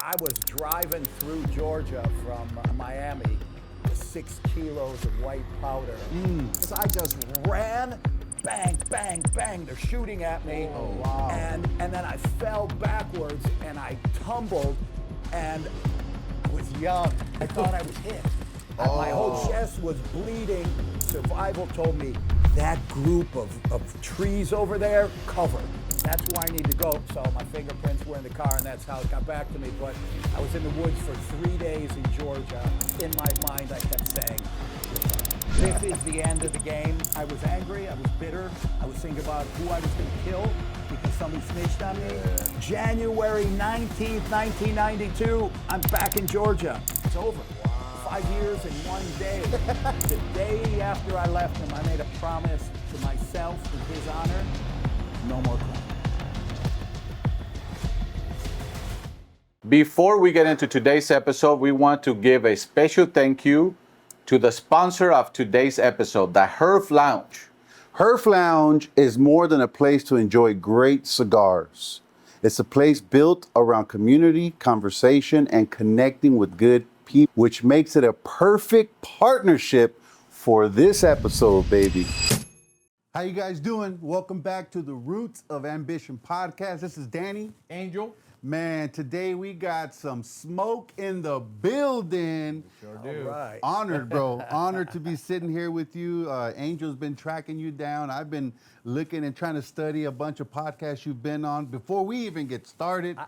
I was driving through Georgia from Miami with 6 kilos of white powder. So I just ran, bang, bang, bang. They're shooting at me. Oh, wow. And then I fell backwards and I tumbled and I was young. I thought I was hit. My whole chest was bleeding. Survival told me that group of trees over there, cover. That's where I need to go. So my fingerprints were in the car and that's how it got back to me. But I was in the woods for 3 days in Georgia. In my mind, I kept saying, this is the end of the game. I was angry, I was bitter. I was thinking about who I was gonna kill because somebody snitched on me. January 19th, 1992, I'm back in Georgia. It's over. 5 years in 1 day. The day after I left him, I made a promise to myself in his honor, no more crime. Before we get into today's episode, we want to give a special thank you to the sponsor of today's episode, the Herf Lounge. Herf Lounge is more than a place to enjoy great cigars. It's a place built around community, conversation, and connecting with good people, which makes it a perfect partnership for this episode, baby. How you guys doing? Welcome back to the Roots of Ambition podcast. This is Danny. Angel. Man, today we got some smoke in the building. Sure do. All right. Honored, bro. Honored to be sitting here with you. Angel's been tracking you down. I've been looking and trying to study a bunch of podcasts you've been on. Before we even get started,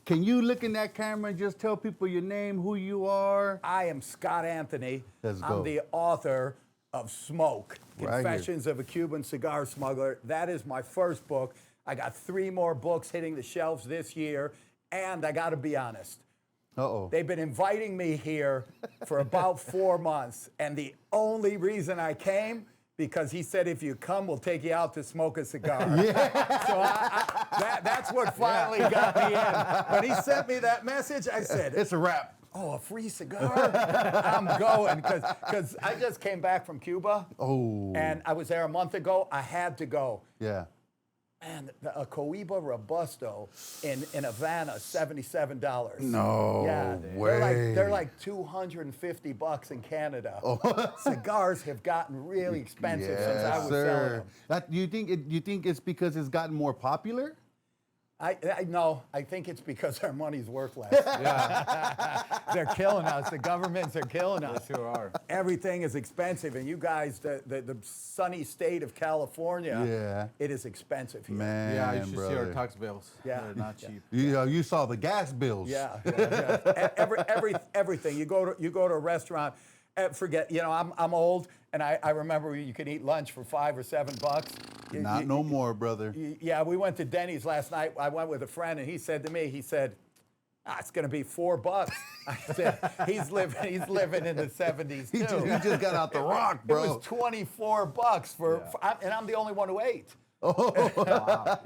can you look in that camera and just tell people your name, who you are? I am Scott Anthony. Let's go. I'm the author of Smoke, Right Confessions of a Cuban Cigar-Smuggler. That is my first book. I got 3 more books hitting the shelves this year, and I got to be honest. Uh-oh. They've been inviting me here for about 4 months, and the only reason I came, because he said, if you come, we'll take you out to smoke a cigar. So that's what finally got me in. When he sent me that message, I said, It's a wrap. oh, a free cigar? I'm going, because I just came back from Cuba. Oh. And I was there a month ago. I had to go. Yeah. Man, a Cohiba Robusto in Havana, $77. No way. They're like $250 in Canada. Cigars have gotten really expensive since I was selling them. You think it's because it's gotten more popular? No, I think it's because our money's worth less. They're killing us. The governments are killing us. They sure are. Everything is expensive, and you guys, the sunny state of California, it is expensive here. Man, Yeah, you should brother. see our tax bills. Yeah. They're not cheap. You saw the gas bills. Yeah. Everything. You go to a restaurant. Forget. I'm old, and I remember you could eat lunch for $5 or $7. Not no more, brother. Yeah, we went to Denny's last night. I went with a friend, and he said to me, it's going to be $4. I said, he's living in the 70s too. He just got out the rock, bro. It was $24 and I'm the only one who ate. Wow.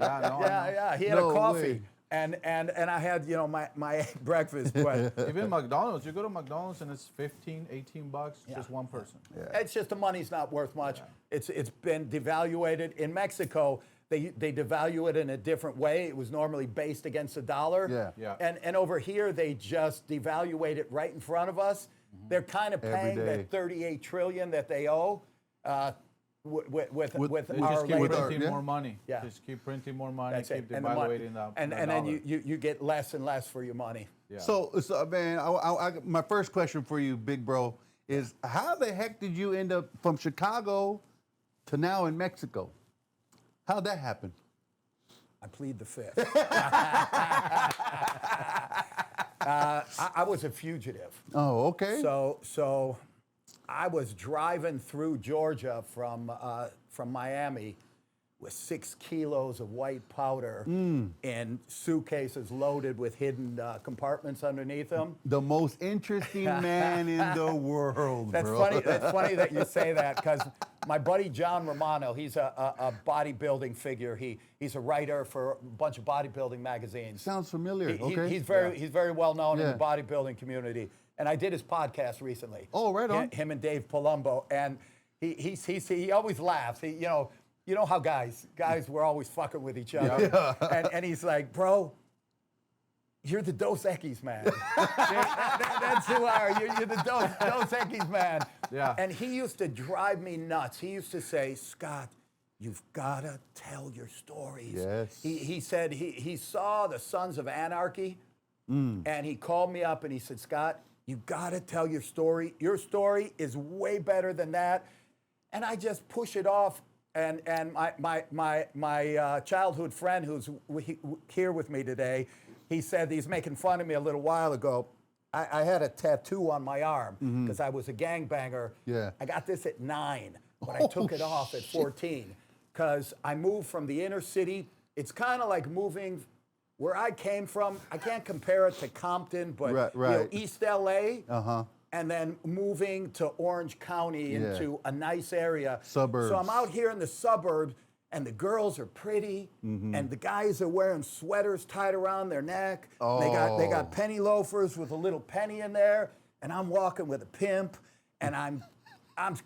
Yeah, no, Yeah. He had No a coffee. way. And I had, my breakfast, but Even McDonald's, you go to McDonald's and it's $15, $18, just one person. it's just the money's not worth much. It's been devaluated. In Mexico, they devalue it in a different way. It was normally based against the dollar. Yeah. And over here, they just devaluate it right in front of us. They're kind of paying Every day. that $38 trillion that they owe with They our just keep labor. printing more money. Yeah. Just keep printing more money, That's keep it. And the money- devaluating the and then dollar. you get less and less for your money. Yeah. So man, my first question for you, big bro, is how the heck did you end up from Chicago to now in Mexico? How'd that happen? I plead the fifth. I was a fugitive. Oh, okay. So I was driving through Georgia from Miami with 6 kilos of white powder in suitcases loaded with hidden compartments underneath them. The most interesting man in the world, That's bro. funny. That's funny that you say that, because my buddy John Romano, he's a bodybuilding figure. He's a writer for a bunch of bodybuilding magazines. Sounds familiar. He's Okay. very well known in Yeah. the bodybuilding community. And I did his podcast recently. Oh, right on. Him and Dave Palumbo, and he always laughs. You know how guys were always fucking with each other. And he's like, bro, you're the Dos Equis man. That's who I are. You're the Dos Equis man. Yeah. And he used to drive me nuts. He used to say, Scott, you've got to tell your stories. Yes. He said he saw the Sons of Anarchy, and he called me up and he said, Scott, you got to tell your story. Your story is way better than that. And I just push it off. And my childhood friend who's here with me today, he said he's making fun of me a little while ago. I had a tattoo on my arm because I was a gangbanger. Yeah. I got this at 9, but I took it off at 14 because I moved from the inner city. It's kind of like moving where I came from. I can't compare it to Compton, but right. You know, East LA. And then moving to Orange County into a nice area. Suburbs. So I'm out here in the suburbs, and the girls are pretty, and the guys are wearing sweaters tied around their neck. They got penny loafers with a little penny in there, and I'm walking with a pimp, and I'm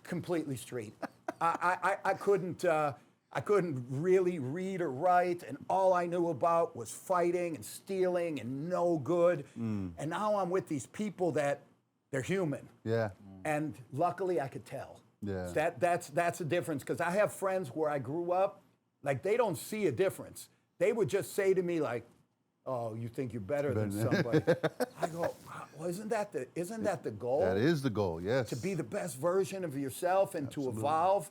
completely street. I couldn't really read or write, and all I knew about was fighting and stealing and no good. And now I'm with these people that they're human. Yeah. And luckily I could tell. Yeah. That's the difference, because I have friends where I grew up, like they don't see a difference. They would just say to me like, oh, you think you're better than somebody. I go, well, isn't that the goal? That is the goal, yes. To be the best version of yourself and to evolve.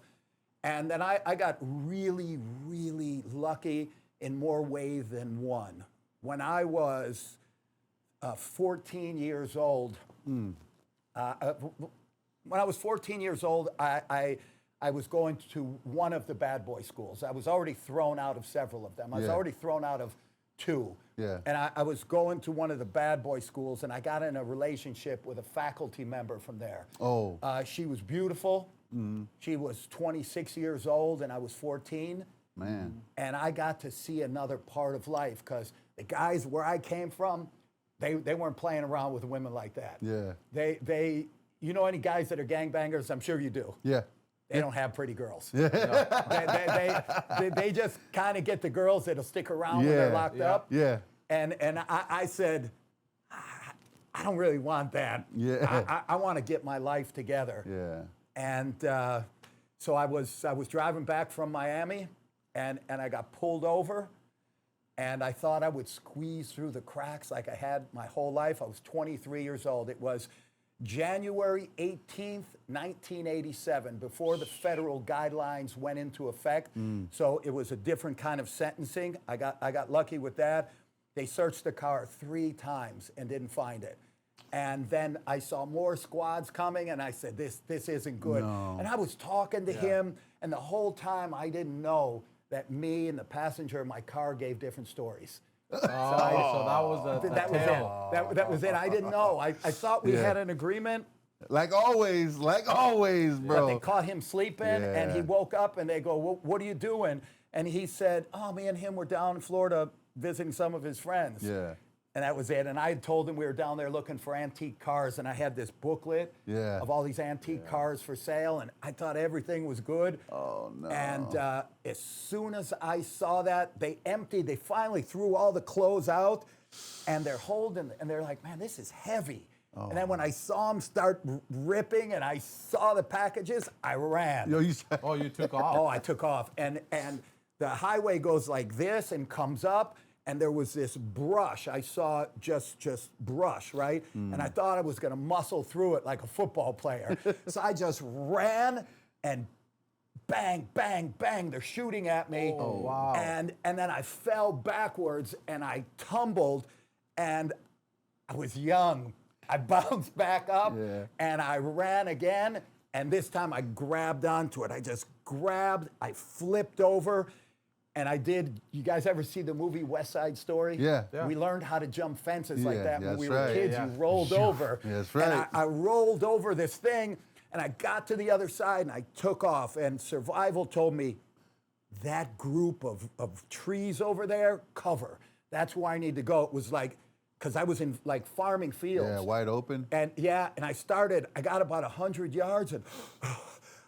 And then I got really, really lucky in more ways than one. When I was 14 years old, when I was 14 years old, I was going to one of the bad boy schools. I was already thrown out of several of them. I was already thrown out of 2. Yeah. And I was going to one of the bad boy schools, and I got in a relationship with a faculty member from there. Oh. She was beautiful. She was 26 years old, and I was 14. Man. And I got to see another part of life, because the guys where I came from, they weren't playing around with women like that. Yeah. They you know any guys that are gangbangers? I'm sure you do. Yeah. They don't have pretty girls. They just kind of get the girls that'll stick around when they're locked up. Yeah. And I said, I don't really want that. Yeah. I want to get my life together. Yeah. And so I was driving back from Miami, and I got pulled over. And I thought I would squeeze through the cracks like I had my whole life. I was 23 years old. It was January 18th, 1987, before the federal guidelines went into effect. So it was a different kind of sentencing. I got lucky with that. They searched the car 3 times and didn't find it. And then I saw more squads coming, and I said, this isn't good. No. And I was talking to him, and the whole time I didn't know that me and the passenger in my car gave different stories. So that was the That was it. That was it. I didn't know. I thought we had an agreement. Like always, bro. But they caught him sleeping, and he woke up, and they go, well, what are you doing? And he said, oh, me and him were down in Florida visiting some of his friends. Yeah. And that was it. And I had told him we were down there looking for antique cars, and I had this booklet Yeah. of all these antique cars for sale, and I thought everything was good. Oh, no. And as soon as I saw that, they finally threw all the clothes out, and they're holding, and they're like, man, this is heavy. Oh. And then when I saw them start ripping and I saw the packages, I ran. Yo, you took off. Oh, I took off. And the highway goes like this and comes up, and there was this brush. I saw just brush, right? And I thought I was gonna muscle through it like a football player. So I just ran, and bang, bang, bang, they're shooting at me. Oh, wow. And then I fell backwards, and I tumbled, and I was young. I bounced back up, and I ran again, and this time I grabbed onto it. I just grabbed, I flipped over, and I did. You guys ever see the movie West Side Story? Yeah. We learned how to jump fences like that when that's we were right. kids. Yeah. You rolled over. That's And right. I rolled over this thing, and I got to the other side, and I took off, and survival told me, that group of trees over there, cover. That's where I need to go. It was like, because I was in like farming fields. Yeah, wide open. And I got about 100 yards, and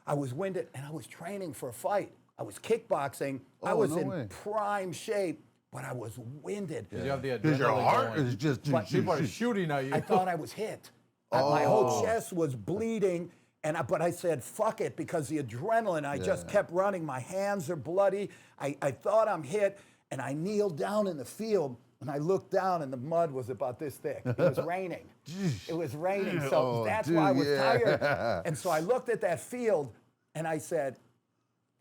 I was winded, and I was training for a fight. I was kickboxing. I Oh, was no in way. prime shape but I was winded. You have the adrenaline Because your heart going. is just. But People are shooting at you. I thought I was hit. My whole chest was bleeding, but I said, fuck it, because the adrenaline, I just kept running. My hands are bloody. I thought I'm hit, and I kneeled down in the field, and I looked down, and the mud was about this thick. It was raining. It was raining, so that's why I was tired. And so I looked at that field, and I said,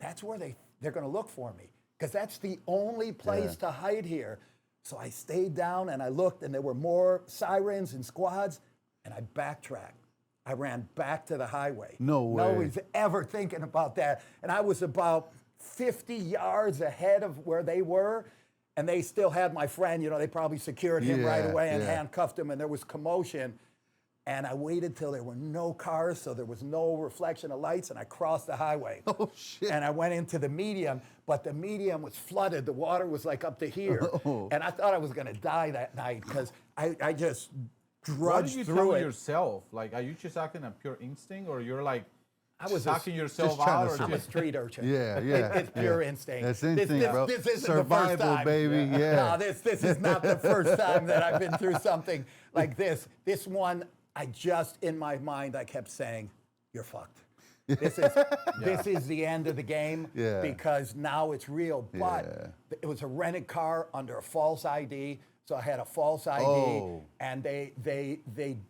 that's where they're going to look for me, because that's the only place to hide here. So I stayed down, and I looked, and there were more sirens and squads, and I backtracked. I ran back to the highway. No way. Nobody's ever thinking about that. And I was about 50 yards ahead of where they were, and they still had my friend. You know, they probably secured him right away and handcuffed him, and there was commotion. And I waited till there were no cars, so there was no reflection of lights, and I crossed the highway. Oh, shit. And I went into the medium, but the medium was flooded. The water was like up to here. And I thought I was going to die that night because I just What drudged did you through tell it. yourself? Like, are you just acting on pure instinct, or you're like I was sucking yourself just trying out? to Or I'm a just, street urchin. Yeah. It's pure instinct. That's instinct, bro. This isn't Survival, the first time. baby. Yeah. No, this is not the first time that I've been through something like this. This one, I just, in my mind, I kept saying, you're fucked. This is the end of the game because now it's real. But it was a rented car under a false ID. So I had a false ID, and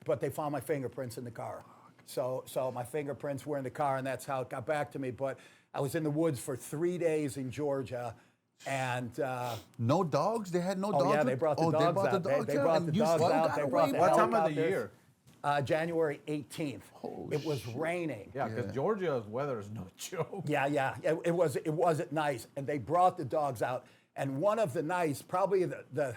but they found my fingerprints in the car. So my fingerprints were in the car, and that's how it got back to me. But I was in the woods for 3 days in Georgia, and No dogs? They had no dogs? yeah, they brought the dogs they brought out. The dogs They out? brought And the you dogs still out. got They away brought the with what it? time of the helicopters. year? January 18th. It was raining. Yeah, because Georgia's weather is no joke. Yeah. It wasn't nice, and they brought the dogs out. And one of the nights, probably the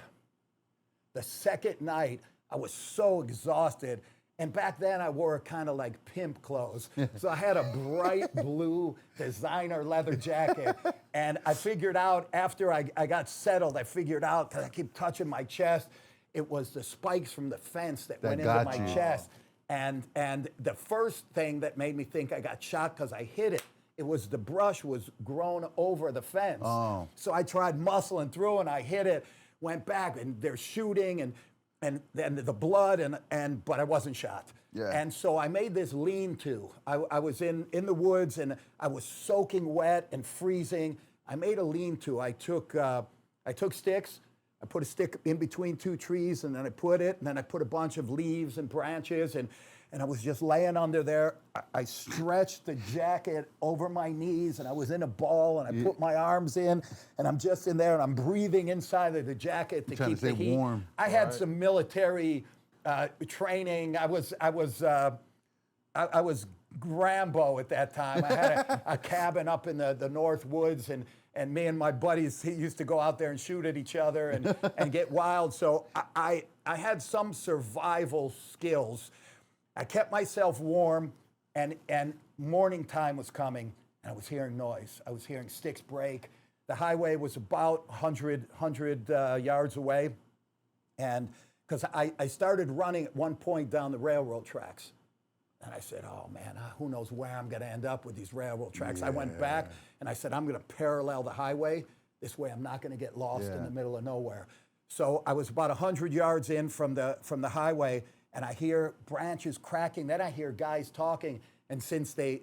second night, I was so exhausted. And back then, I wore kind of like pimp clothes. So I had a bright blue designer leather jacket. And I figured out, after I got settled, I figured out, because I keep touching my chest, it was the spikes from the fence that went into my chest. And the first thing that made me think I got shot, because I hit it, it was the brush was grown over the fence. So I tried muscling through, and I hit it, went back, and they're shooting, and then the blood, but I wasn't shot. Yeah. And so I made this lean-to. I was in the woods, and I was soaking wet and freezing. I made a lean-to. I took sticks. I put a stick in between two trees, and then I put a bunch of leaves and branches, and I was just laying under there. I stretched the jacket over my knees, and I was in a ball, and I put my arms in, and I'm just in there, and I'm breathing inside of the jacket to keep the heat warm. I had some military training. I was Rambo at that time. I had a cabin up in the North Woods, and me and my buddies used to go out there and shoot at each other and get wild. So I had some survival skills. I kept myself warm, and morning time was coming, and I was hearing noise. I was hearing sticks break. The highway was about 100 yards away, and because I started running at one point down the railroad tracks. And I said, oh man, who knows where I'm gonna end up with these railroad tracks. I went back and I said, I'm gonna parallel the highway. This way I'm not gonna get lost in the middle of nowhere. So I was about 100 yards in from the highway, and I hear branches cracking. Then I hear guys talking. And since they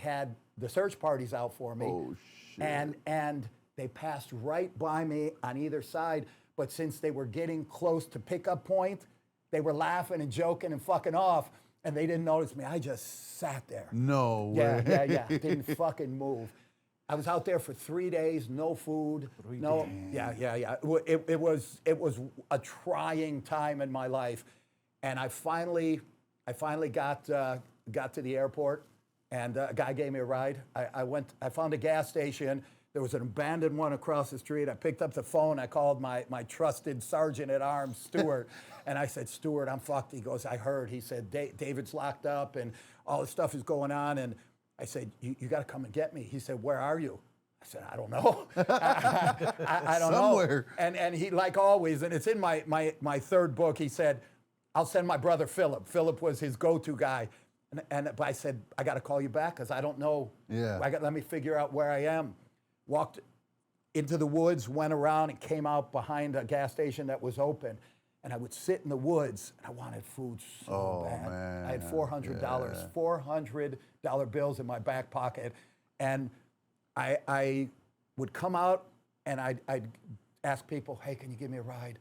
had the search parties out for me, and they passed right by me on either side. But since they were getting close to pickup point, they were laughing and joking and fucking off. And they didn't notice me. I just sat there. No way. Yeah. Didn't fucking move. I was out there for 3 days, no food, no. Yeah. It was a trying time in my life, and I finally got to the airport, and a guy gave me a ride. I found a gas station. There was an abandoned one across the street. I picked up the phone. I called my trusted sergeant at arms, Stuart, and I said, Stuart, I'm fucked. He goes, I heard. He said, David's locked up, and all this stuff is going on. And I said, you got to come and get me. He said, where are you? I said, I don't know. I don't Somewhere. know. And he, like always, and it's in my third book, he said, I'll send my brother Philip. Philip was his go-to guy. But I said, I got to call you back because I don't know. Yeah. Let me figure out where I am. Walked into the woods, went around and came out behind a gas station that was open. And I would sit in the woods and I wanted food so bad. Man. I had $400, $400 bills in my back pocket. And I would come out and I'd ask people, hey, can you give me a ride?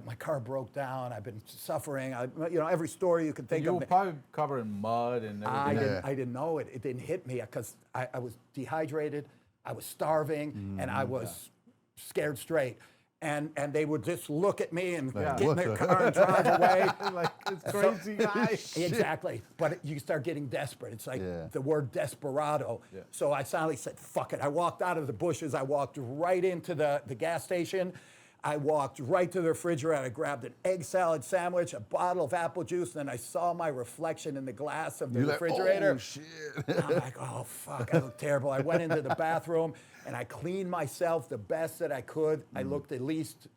My car broke down. I've been suffering. Every story you can think You of. were probably covered in mud and everything. I didn't know it. It didn't hit me because I was dehydrated, I was starving, and I was scared straight. And they would just look at me and get in their car and drive away. Like, it's crazy guy. Exactly. But you start getting desperate. It's like the word desperado. Yeah. So I finally said, fuck it. I walked out of the bushes. I walked right into the gas station. I walked right to the refrigerator. I grabbed an egg salad sandwich, a bottle of apple juice, and then I saw my reflection in the glass of the refrigerator. Like, oh, shit. I'm like, oh, fuck, I look terrible. I went into the bathroom, and I cleaned myself the best that I could. I looked at least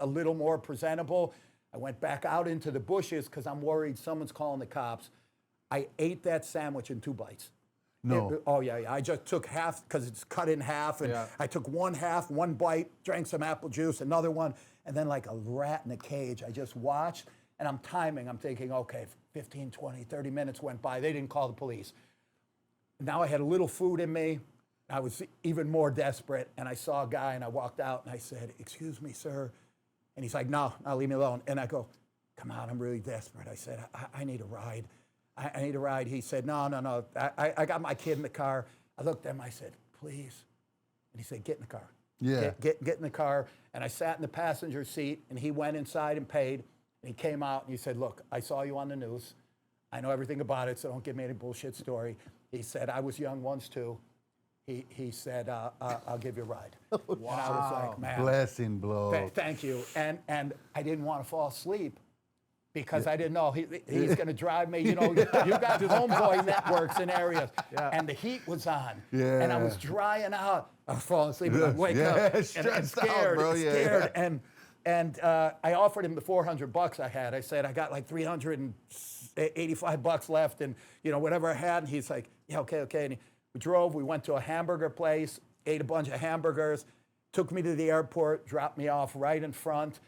a little more presentable. I went back out into the bushes because I'm worried someone's calling the cops. I ate that sandwich in 2 bites. No. Yeah. I just took half because it's cut in half, and Yeah. I took one bite, drank some apple juice, another one, and then like a rat in a cage, I just watched, and I'm timing. I'm thinking, okay, 15, 20, 30 minutes went by. They didn't call the police. Now I had a little food in me. I was even more desperate, and I saw a guy, and I walked out, and I said, excuse me, sir. And he's like, no, leave me alone. And I go, come on, I'm really desperate. I said, I need a ride. I need a ride. He said, no. I got my kid in the car. I looked at him. I said, please. And he said, get in the car. Yeah. Get in the car. And I sat in the passenger seat, and he went inside and paid. And he came out, and he said, look, I saw you on the news. I know everything about it, so don't give me any bullshit story. He said, I was young once, too. He said, I'll give you a ride. Wow. And I was like, man. Blessing blow. Thank you. And I didn't want to fall asleep. Because I didn't know he's going to drive me. You got homeboy networks in areas, and the heat was on, and I was drying out. I was falling asleep, and I'd wake up and scared, bro. scared. And I offered him the $400 I had. I said I got like $385 left, and whatever I had. And he's like, yeah, okay. And we drove. We went to a hamburger place, ate a bunch of hamburgers, took me to the airport, dropped me off right in front,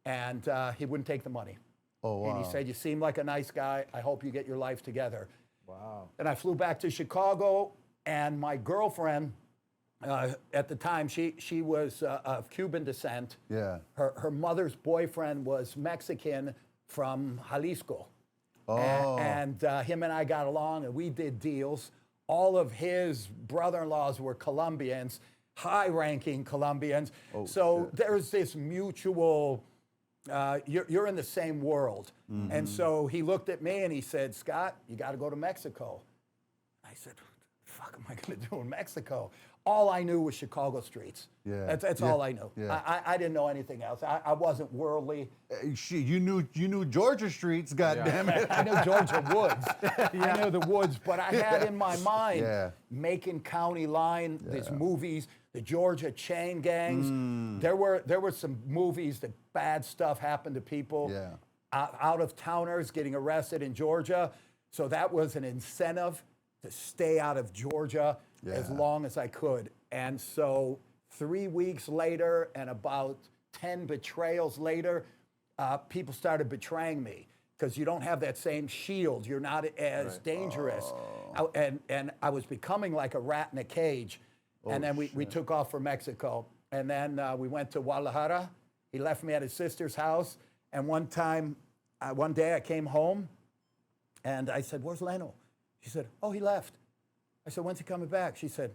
and he wouldn't take the money. Oh, wow. And he said, you seem like a nice guy. I hope you get your life together. Wow. And I flew back to Chicago, and my girlfriend, at the time, she was of Cuban descent. Yeah. Her mother's boyfriend was Mexican from Jalisco. Oh. And him and I got along, and we did deals. All of his brother-in-laws were Colombians, high-ranking Colombians. Oh, so shit. there's this mutual... you're in the same world. Mm-hmm. And so he looked at me and he said, Scott, you got to go to Mexico. I said, what the fuck am I going to do in Mexico? All I knew was Chicago streets. Yeah. That's all I knew. Yeah. I didn't know anything else. I wasn't worldly. Shit, you knew Georgia streets, goddamn it. I knew Georgia woods. I knew the woods, but I had in my mind Macon County line, these movies, the Georgia chain gangs. There were some movies that bad stuff happened to people. Out of towners getting arrested in Georgia. So that was an incentive to stay out of Georgia as long as I could. And so 3 weeks later and about 10 betrayals later, people started betraying me because you don't have that same shield. You're not as dangerous. And I was becoming like a rat in a cage. And then we took off for Mexico. And then we went to Guadalajara. He left me at his sister's house. And one day I came home and I said, where's Leno? She said, oh, he left. I said, when's he coming back? She said,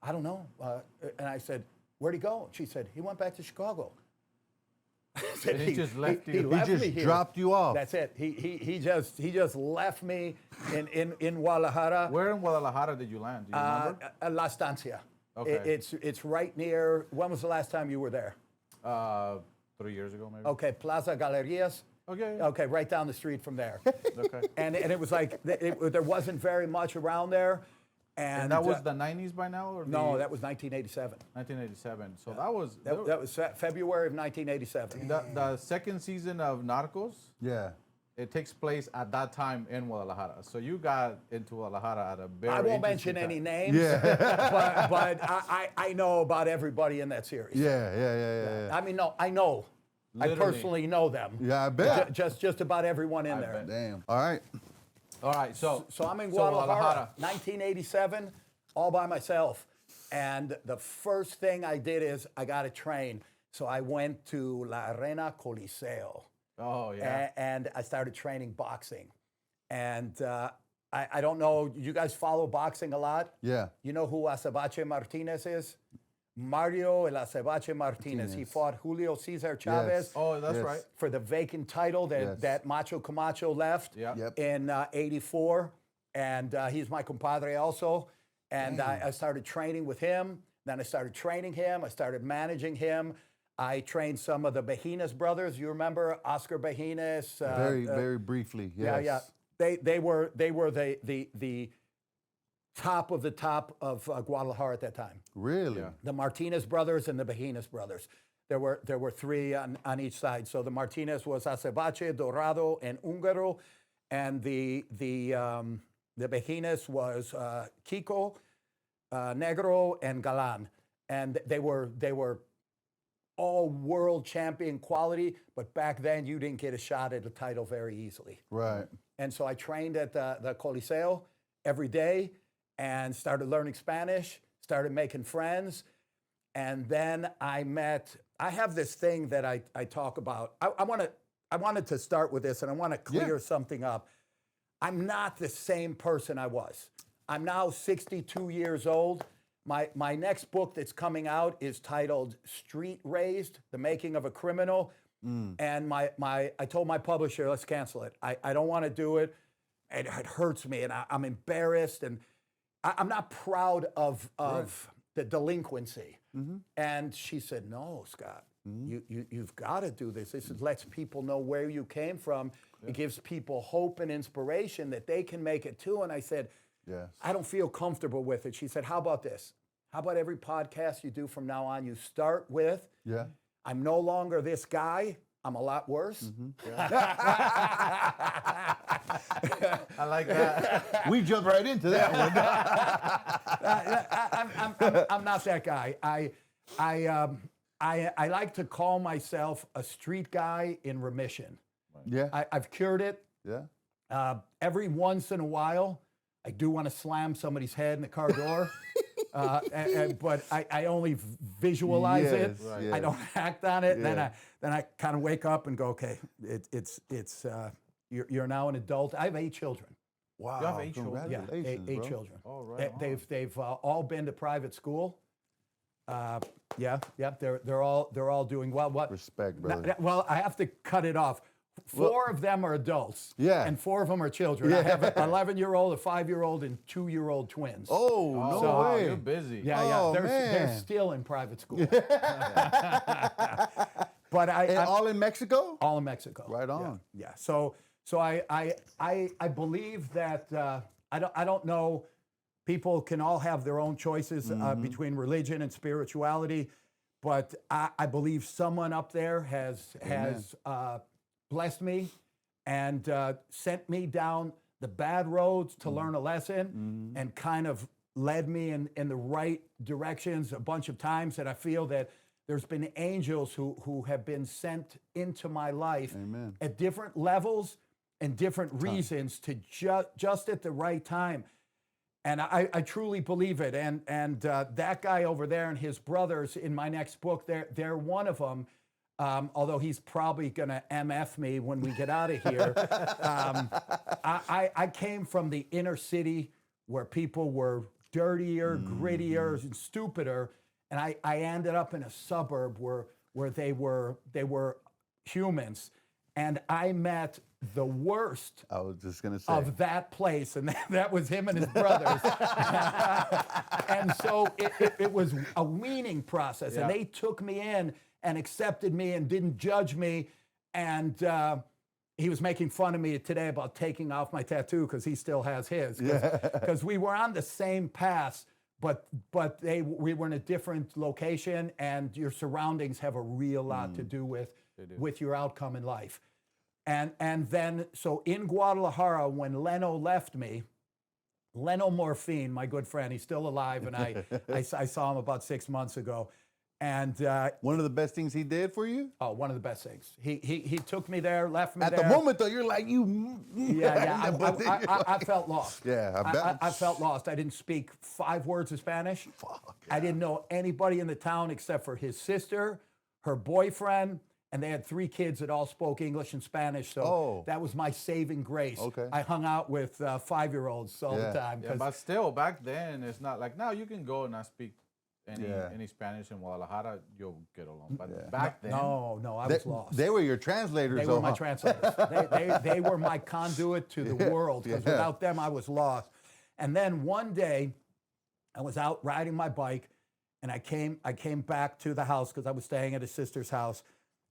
I don't know. And I said, where'd he go? She said, he went back to Chicago. I said, he just left you. He just dropped you off. That's it. He just left me in Guadalajara. Where in Guadalajara did you land? Do you remember? La Estancia. Okay. It's right near. When was the last time you were there? 3 years ago, maybe. Okay, Plaza Galerías. Okay. Okay, right down the street from there. Okay. And it was like there wasn't very much around there. And that was the 90s by now? Or no, that was 1987. 1987. So that was... That was February of 1987. The second season of Narcos? Yeah. it takes place at that time in Guadalajara. So you got into Guadalajara at a very I won't mention any names, but I know about everybody in that series. Yeah. I mean, no, I know. I Literally. personally know them. Yeah, I bet. Just about everyone in there. bet. Damn. All right. All right, so I'm in Guadalajara, 1987, all by myself. And the first thing I did is I got to train. So I went to La Arena Coliseo. Oh yeah. And I started training boxing. And I don't know, you guys follow boxing a lot? Yeah. You know who Acebache Martinez is? Mario El Acebache Martinez. He fought Julio Cesar Chavez. Oh, that's Yes. right. For the vacant title that, Yes. that Macho Camacho left Yep. in '84. And he's my compadre also. And I started training with him. Then I started training him. I started managing him. I trained some of the Bejinas brothers. You remember Oscar Bejinas? Very briefly. Yes. Yeah. They were the top of the top of Guadalajara at that time. Really? Yeah. The Martinez brothers and the Bejinas brothers. There were three on each side. So the Martinez was Acebache, Dorado, and Ungaro, and the Bejinas was Kiko, Negro, and Galan, and they were all world champion quality. But back then, you didn't get a shot at a title very easily. Right. And so I trained at the Coliseo every day and started learning Spanish, started making friends. And then I have this thing that I talk about. I wanted to start with this, and I want to clear something up. I'm not the same person I was. I'm now 62 years old. My next book that's coming out is titled Street Raised, The Making of a Criminal. And I told my publisher, let's cancel it. I don't want to do it. It hurts me, and I'm embarrassed, and I'm not proud of the delinquency. And she said, no, Scott, you've got to do this. This lets people know where you came from. It gives people hope and inspiration that they can make it too. And I said, Yes. I don't feel comfortable with it. She said, how about this? How about every podcast you do from now on, you start with, Yeah. I'm no longer this guy. I'm a lot worse. I like that. We jumped right into that one. I'm not that guy. I like to call myself a street guy in remission. Yeah. I've cured it. Yeah. Every once in a while, I do want to slam somebody's head in the car door. But I only visualize it. Yes, right. I don't act on it. Yeah. Then I kind of wake up and go, okay, you're now an adult. I have 8 children. Wow. You have 8 children? Yeah, Congratulations, eight bro. children. Oh, right on. They've all been to private school. They're all doing well. What? Respect, brother. Well, I have to cut it off. 4 of them are adults. Yeah. And 4 of them are children. I have an 11-year-old, a 5-year-old, and 2-year-old twins. Oh, no So, way. You're busy. Yeah. They're man. still in private school. But And I'm all in Mexico? all in Mexico. Right on. Yeah. So I believe that I don't know. People can all have their own choices between religion and spirituality, but I believe someone up there has blessed me and sent me down the bad roads to learn a lesson and kind of led me in the right directions a bunch of times, that I feel that there's been angels who have been sent into my life at different levels and different reasons to just at the right time. And I truly believe it. And that guy over there and his brothers in my next book, they're one of them. Although he's probably going to MF me when we get out of here. I came from the inner city where people were dirtier, grittier, and stupider. And I ended up in a suburb where they were humans. And I met the worst I was just going to say. of that place, and that was him and his brothers. And so it was a weaning process, and they took me in and accepted me and didn't judge me. And he was making fun of me today about taking off my tattoo because he still has his. Because we were on the same path, but we were in a different location, and your surroundings have a real lot to do with your outcome in life. And then, so in Guadalajara, when Leno left me, Leno Morphine, my good friend, he's still alive, and I saw him about 6 months ago. And One of the best things he did for you? oh, one of the best things. He took me there, left me At there. the moment, though, you're like, Yeah. I felt lost. Yeah, I bet. I felt lost. I didn't speak 5 words of Spanish. Fuck, I didn't know anybody in the town except for his sister, her boyfriend, and they had 3 kids that all spoke English and Spanish. So that was my saving grace. Okay. I hung out with 5-year-olds all the time. Yeah, but still, back then, it's not like now you can go and not speak any Spanish in Guadalajara, you'll get along. But back then, no, I was lost. They were your translators. They were my translators. They were my conduit to the world, because without them, I was lost. And then one day, I was out riding my bike, and I came back to the house because I was staying at his sister's house.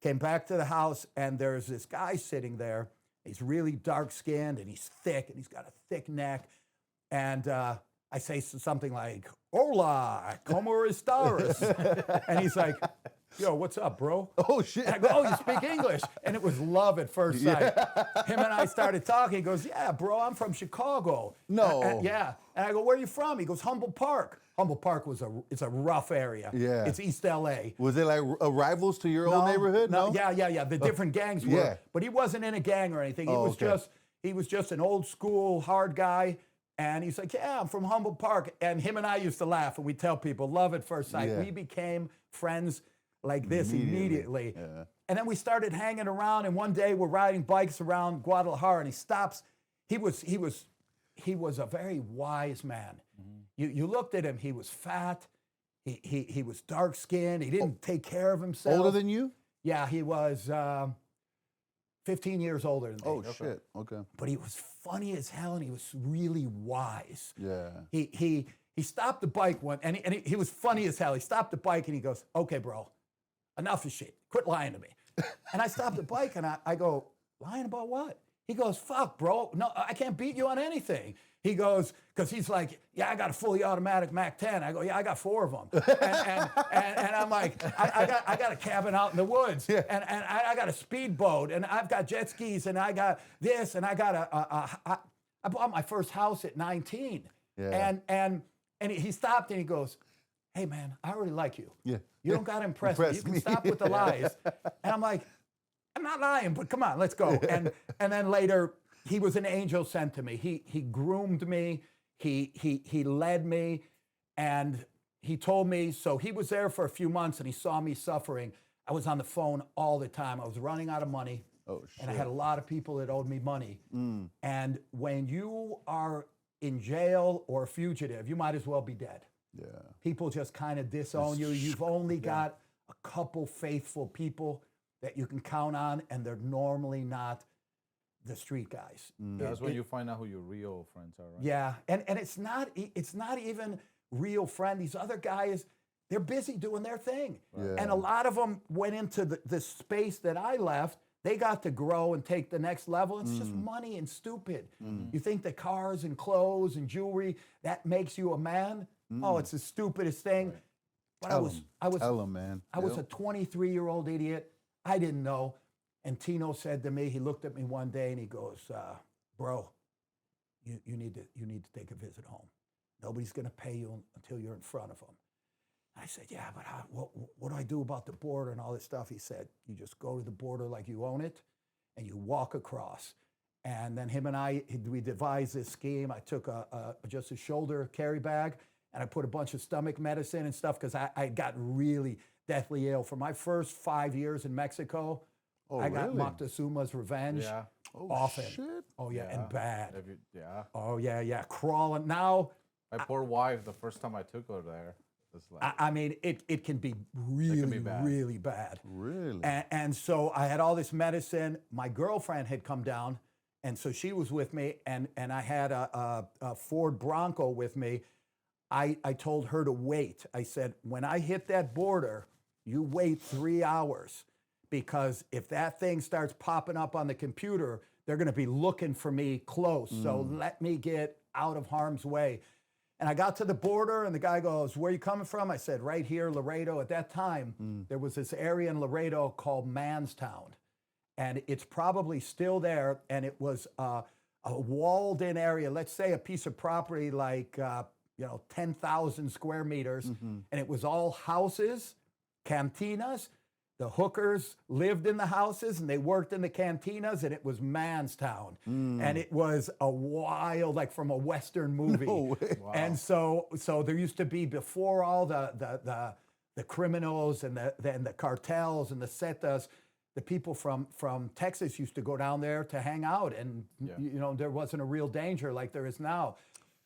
Came back to the house, and there's this guy sitting there. He's really dark-skinned, and he's thick, and he's got a thick neck. And I say something like, "Hola, ¿cómo estás?" And he's like, "Yo, what's up, bro?" Oh, shit. And I go, "Oh, you speak English?" And it was love at first sight. Him and I started talking. He goes, "Yeah, bro, I'm from Chicago." No. Yeah. And I go, "Where are you from?" He goes, "Humboldt Park." Humboldt Park it's a rough area. Yeah. It's East LA. Was it like rivals to your old neighborhood? No. Yeah. The different gangs were. Yeah. But he wasn't in a gang or anything. He was okay. he was just an old school hard guy. And he's like, "Yeah, I'm from Humboldt Park." And him and I used to laugh, and we tell people, love at first sight. Yeah. We became friends like this immediately. Yeah. And then we started hanging around, and one day we're riding bikes around Guadalajara, and he stops. He was a very wise man. You looked at him, he was fat, he was dark-skinned, he didn't take care of himself. Older than you? Yeah, he was 15 years older than me. Oh, shit. Okay. But he was funny as hell, and he was really wise. Yeah. He stopped the bike and he was funny as hell. He stopped the bike, and he goes, "Okay, bro, enough of shit. Quit lying to me." And I stopped the bike, and I go, "Lying about what?" He goes, "Fuck, bro. No, I can't beat you on anything." He goes, because he's like, "Yeah, I got a fully automatic Mac 10. I go, "Yeah, I got 4 of them." And I'm like, I got a cabin out in the woods, and I got a speedboat, and I've got jet skis, and I got this, and I got I bought my first house at 19. Yeah. And he stopped, and he goes, "Hey, man, I already like you. Yeah. You don't got to impress me. You can stop with the lies." And I'm like, "I'm not lying, but come on, let's go." And then later, he was an angel sent to me. He groomed me. He led me, and he told me. So he was there for a few months, and he saw me suffering. I was on the phone all the time. I was running out of money. Oh, shit. And I had a lot of people that owed me money. And when you are in jail or a fugitive, you might as well be dead. Yeah. People just kind of disown you. You've only got a couple faithful people that you can count on, and they're normally not the street guys. that's when you find out who your real friends are, right? Yeah, and it's not even real friend. These other guys, they're busy doing their thing. Yeah. And a lot of them went into the space that I left. They got to grow and take the next level. It's just money and stupid. You think that cars and clothes and jewelry, that makes you a man? Oh, it's the stupidest thing. Right. But Tell 'em, man. I was a 23-year-old idiot. I didn't know. And Tino said to me, he looked at me one day and he goes, "Bro, you need to take a visit home. Nobody's going to pay you until you're in front of them." I said, "Yeah, but what do I do about the border and all this stuff?" He said, "You just go to the border like you own it, and you walk across." And then him and we devised this scheme. I took just a shoulder carry bag, and I put a bunch of stomach medicine and stuff, because I got really deathly ill. For my first 5 years in Mexico, I got really? Moctezuma's revenge often. Shit. Oh, yeah, and bad. Yeah. Oh, yeah, crawling. Now, My poor wife, the first time I took her there, it's like, I mean, it can be really, bad. really bad. Really? And so I had all this medicine. My girlfriend had come down, and so she was with me, and I had a Ford Bronco with me. I told her to wait. I said, "When I hit that border, you wait 3 hours, because if that thing starts popping up on the computer, they're going to be looking for me close. So let me get out of harm's way." And I got to the border, and the guy goes, "Where are you coming from?" I said, "Right here, Laredo." At that time, there was this area in Laredo called Manstown. and it's probably still there. And it was a walled-in area. Let's say a piece of property like 10,000 square meters, and it was all houses, cantinas. The hookers lived in the houses and they worked in the cantinas, and it was man's town. And it was a wild, like from a Western movie. No way. Wow. And so there used to be, before all the criminals and the cartels and the Zetas, the people from Texas used to go down there to hang out, and there wasn't a real danger like there is now.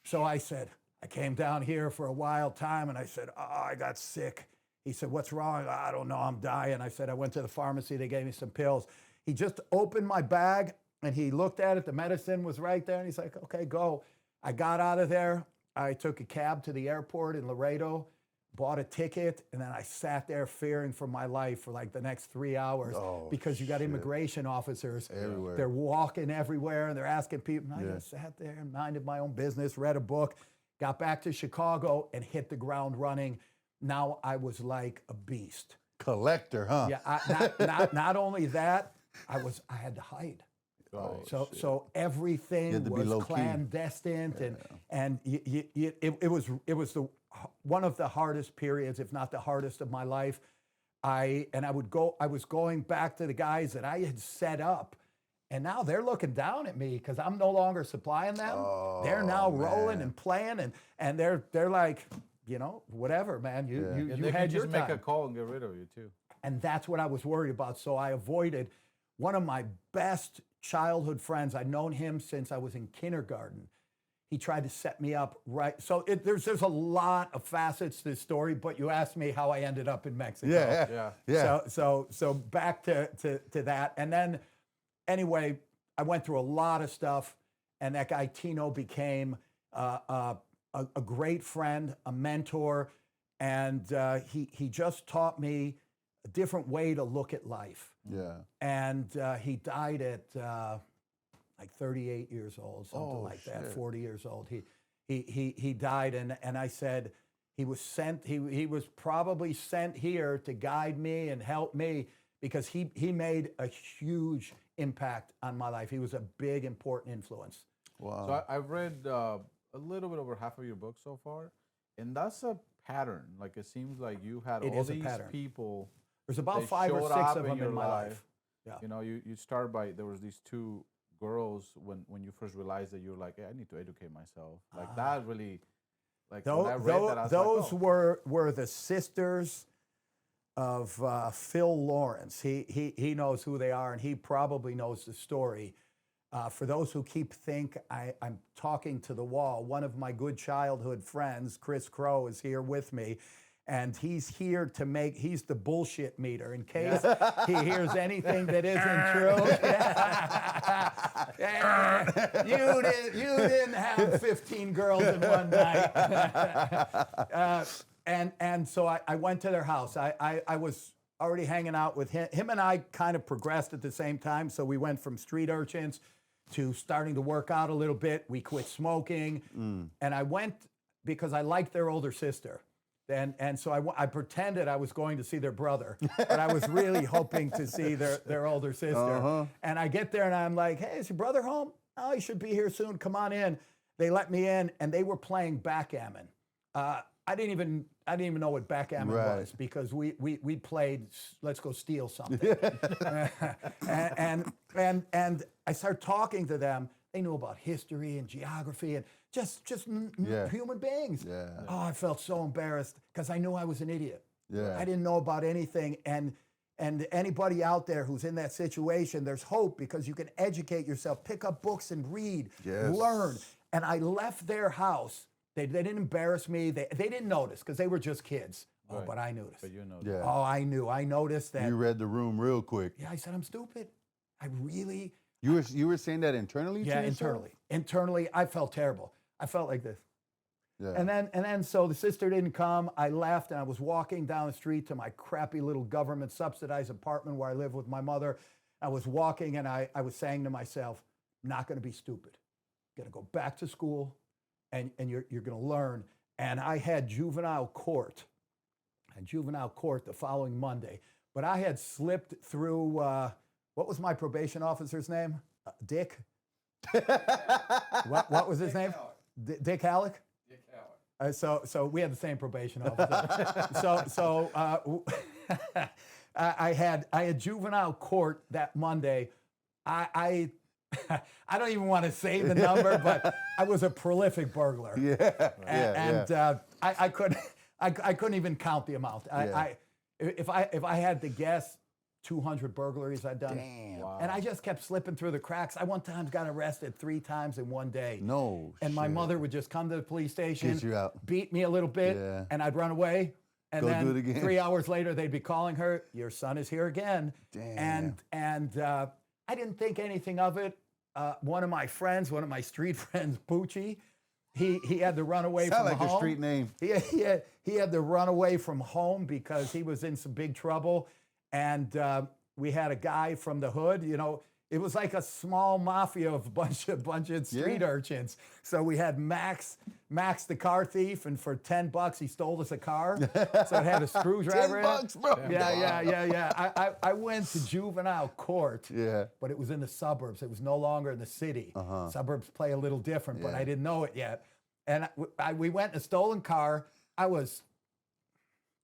So I said, I came down here for a wild time, and I said, I got sick. He said, what's wrong? I don't know, I'm dying. I said, I went to the pharmacy, they gave me some pills. He just opened my bag and he looked at it, the medicine was right there, and he's like, okay, go. I got out of there, I took a cab to the airport in Laredo, bought a ticket, and then I sat there fearing for my life for like the next 3 hours because you got immigration officers everywhere. They're walking everywhere and they're asking people. And I just sat there and minded my own business, read a book, got back to Chicago and hit the ground running. Now I was like a beast. Collector, huh? Yeah, not only that, I had to hide. So everything was clandestine, and it was one of the hardest periods, if not the hardest, of my life. I was going back to the guys that I had set up, and now they're looking down at me because I'm no longer supplying them. They're now rolling and playing, and they're like, whatever, man. You they had can your just time. make a call and get rid of you too. And that's what I was worried about. So I avoided one of my best childhood friends. I'd known him since I was in kindergarten. He tried to set me up right. So there's a lot of facets to this story, but you asked me how I ended up in Mexico. Yeah. So back to that. And then anyway, I went through a lot of stuff, and that guy Tino became a great friend, a mentor, and he just taught me a different way to look at life. Yeah. And he died at like 38 years old, something like that, 40 years old. He died, and I said he was sent. He was probably sent here to guide me and help me, because he made a huge impact on my life. He was a big, important influence. Wow. So I've read a little bit over half of your book so far, and that's a pattern. Like, it seems like you had all these people. There's about that 5 or showed 6 up of them in my life. Yeah. You start by, there was these 2 girls when you first realized that you were like, hey, I need to educate myself. Like that really, like when I read that, I was those like, were the sisters of Phil Lawrence. He knows who they are, and he probably knows the story. For those who think I'm talking to the wall, one of my good childhood friends, Chris Crow, is here with me. And he's here to he's the bullshit meter in case he hears anything that isn't true. You didn't have 15 girls in one night. And so I went to their house. I was already hanging out with him. Him and I kind of progressed at the same time. So we went from street urchins to starting to work out a little bit. We quit smoking. And I went because I liked their older sister. And so I pretended I was going to see their brother, but I was really hoping to see their older sister. And I get there and I'm like, hey, is your brother home? Oh, he should be here soon. Come on in. They let me in, and they were playing backgammon. I didn't even know what backgammon was, because we played let's go steal something. and I started talking to them. They knew about history and geography and just human beings. Yeah. Oh, I felt so embarrassed because I knew I was an idiot. Yeah. I didn't know about anything. And anybody out there who's in that situation, there's hope, because you can educate yourself, pick up books and read, learn. And I left their house. They didn't embarrass me. They didn't notice, because they were just kids. Oh, but I noticed. But you know. Yeah. Oh, I knew. I noticed that. You read the room real quick. Yeah, I said, I'm stupid. I really. You were saying that internally to yourself? Internally, I felt terrible. I felt like this. Yeah. And then so the sister didn't come. I left, and I was walking down the street to my crappy little government subsidized apartment where I live with my mother. I was walking, and I was saying to myself, I'm not going to be stupid. I'm going to go back to school, and you're going to learn. And I had juvenile court the following Monday. But I had slipped through what was my probation officer's name? Dick? what was his name? Dick Halleck? Dick Halleck. So we had the same probation officer. I had juvenile court that Monday. I don't even want to say the number, but I was a prolific burglar. I couldn't even count the amount. If I had to guess, 200 burglaries I'd done. Damn. Wow. And I just kept slipping through the cracks. I one time got arrested 3 times in one day. No. And my mother would just come to the police station, Get you out. beat me a little bit, and I'd run away. And Go then do it again. 3 hours later, they'd be calling her, your son is here again. Damn. And I didn't think anything of it. One of my street friends, Poochie, he had to run away Sound from like home. a street name. He had to run away from home because he was in some big trouble. And we had a guy from the hood, it was like a small mafia of a bunch of street urchins. So we had Max the car thief, and for $10 he stole us a car. So it had a screwdriver $10, in it. bro. Yeah. I went to juvenile court, Yeah. but it was in the suburbs. It was no longer in the city. Suburbs play a little different, but I didn't know it yet. And we went in a stolen car. I was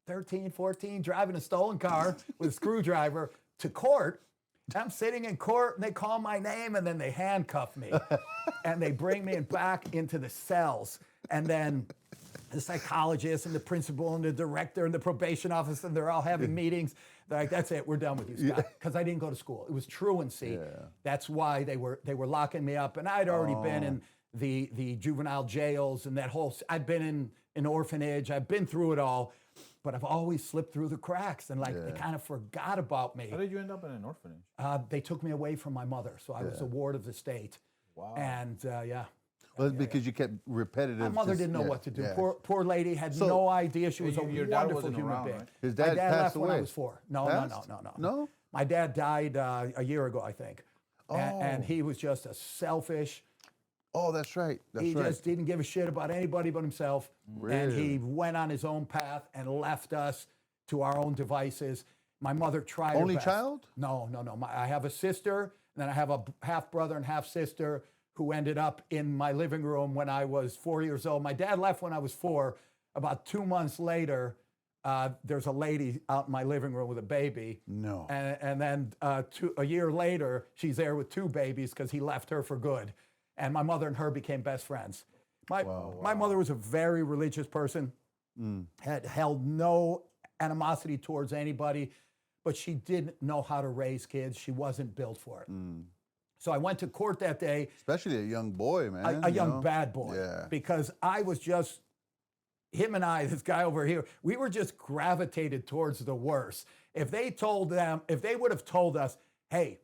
13, 14, driving a stolen car with a screwdriver to court. I'm sitting in court and they call my name and then they handcuff me and they bring me back into the cells. And then the psychologist and the principal and the director and the probation officer, they're all having meetings. They're like, that's it, we're done with you, Scott. Because I didn't go to school. It was truancy. That's why they were locking me up. And I'd already been in the juvenile jails and that whole, I'd been in an orphanage. I've been through it all. But I've always slipped through the cracks and they kind of forgot about me. How did you end up in an orphanage? They took me away from my mother, so I was a ward of the state. Wow. And Well, it's because you kept repetitive. my mother didn't know what to do. Poor lady had no idea. She was a your dad wonderful wasn't human around, being. right? His dad my dad passed left when I away. was 4. No. No? My dad died a year ago, I think. And he was just a selfish. Oh, that's right. He just didn't give a shit about anybody but himself. And he went on his own path and left us to our own devices. My mother tried Only her best. child? No. I have a sister, and then I have a half brother and half sister who ended up in my living room when I was 4 years old. My dad left when I was 4. About 2 months later, there's a lady out in my living room with a baby. No. And then a year later, she's there with 2 babies because he left her for good. And my mother and her became best friends. My mother was a very religious person, had held no animosity towards anybody, but she didn't know how to raise kids. She wasn't built for it. So I went to court that day. Especially a young boy, man. A young bad boy. Yeah. Because I was just, him and I, this guy over here, we were just gravitated towards the worst. If they would have told us, hey,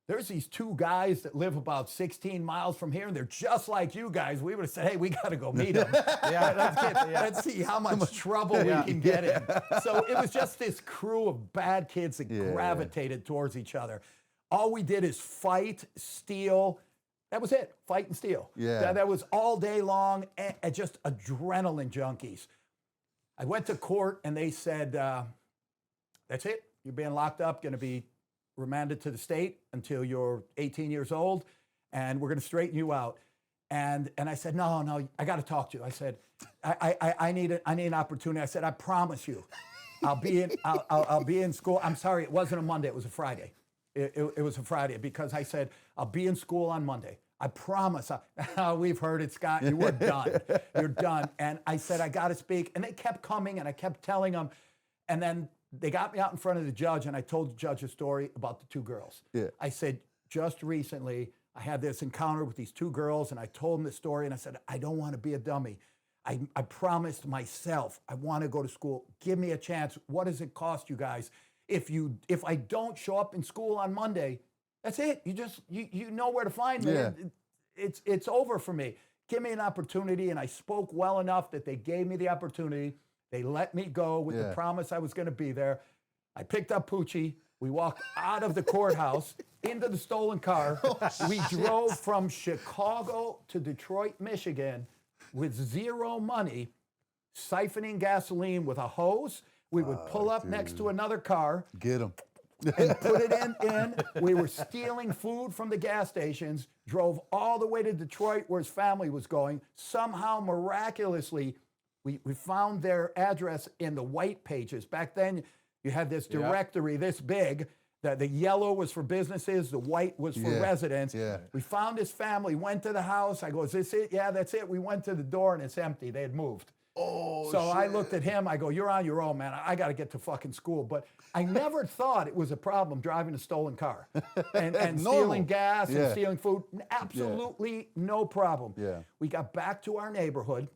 there's these 2 guys that live about 16 miles from here, and they're just like you guys, we would have said, hey, we got to go meet them. Let's see how much trouble we can get in. So it was just this crew of bad kids that gravitated towards each other. All we did is fight, steal. That was it, fight and steal. Yeah. That was all day long, and just adrenaline junkies. I went to court, and they said, that's it. You're being locked up, going to be remanded to the state until you're 18 years old, and we're going to straighten you out. And I said, no, I got to talk to you. I said, I need an opportunity. I said, I promise you, I'll be in school. I'm sorry, it wasn't a Monday. It was a Friday. It was a Friday because I said, I'll be in school on Monday. I promise. We've heard it, Scott. You were done. You're done. And I said, I got to speak. And they kept coming, and I kept telling them. And then they got me out in front of the judge, and I told the judge a story about the 2 girls. Yeah. I said, just recently, I had this encounter with these 2 girls, and I told them the story, and I said, I don't want to be a dummy. I promised myself I want to go to school. Give me a chance. What does it cost you guys? If I don't show up in school on Monday, that's it. You know where to find me. Yeah. It's over for me. Give me an opportunity, and I spoke well enough that they gave me the opportunity. They let me go with the promise I was going to be there. I picked up Poochie. We walked out of the courthouse into the stolen car. We drove from Chicago to Detroit, Michigan with 0 money, siphoning gasoline with a hose. We would pull up next to another car, Get him. and put it in. We were stealing food from the gas stations, drove all the way to Detroit where his family was going. Somehow, miraculously, we found their address in the white pages. Back then, you had this directory this big. The yellow was for businesses, the white was for residents. Yeah. We found his family, went to the house. I go, is this it? Yeah, that's it. We went to the door and it's empty. They had moved. Oh, So I looked at him. I go, you're on your own, man. I got to get to fucking school. But I never thought it was a problem driving a stolen car and stealing gas and stealing food. Absolutely no problem. Yeah. We got back to our neighborhood.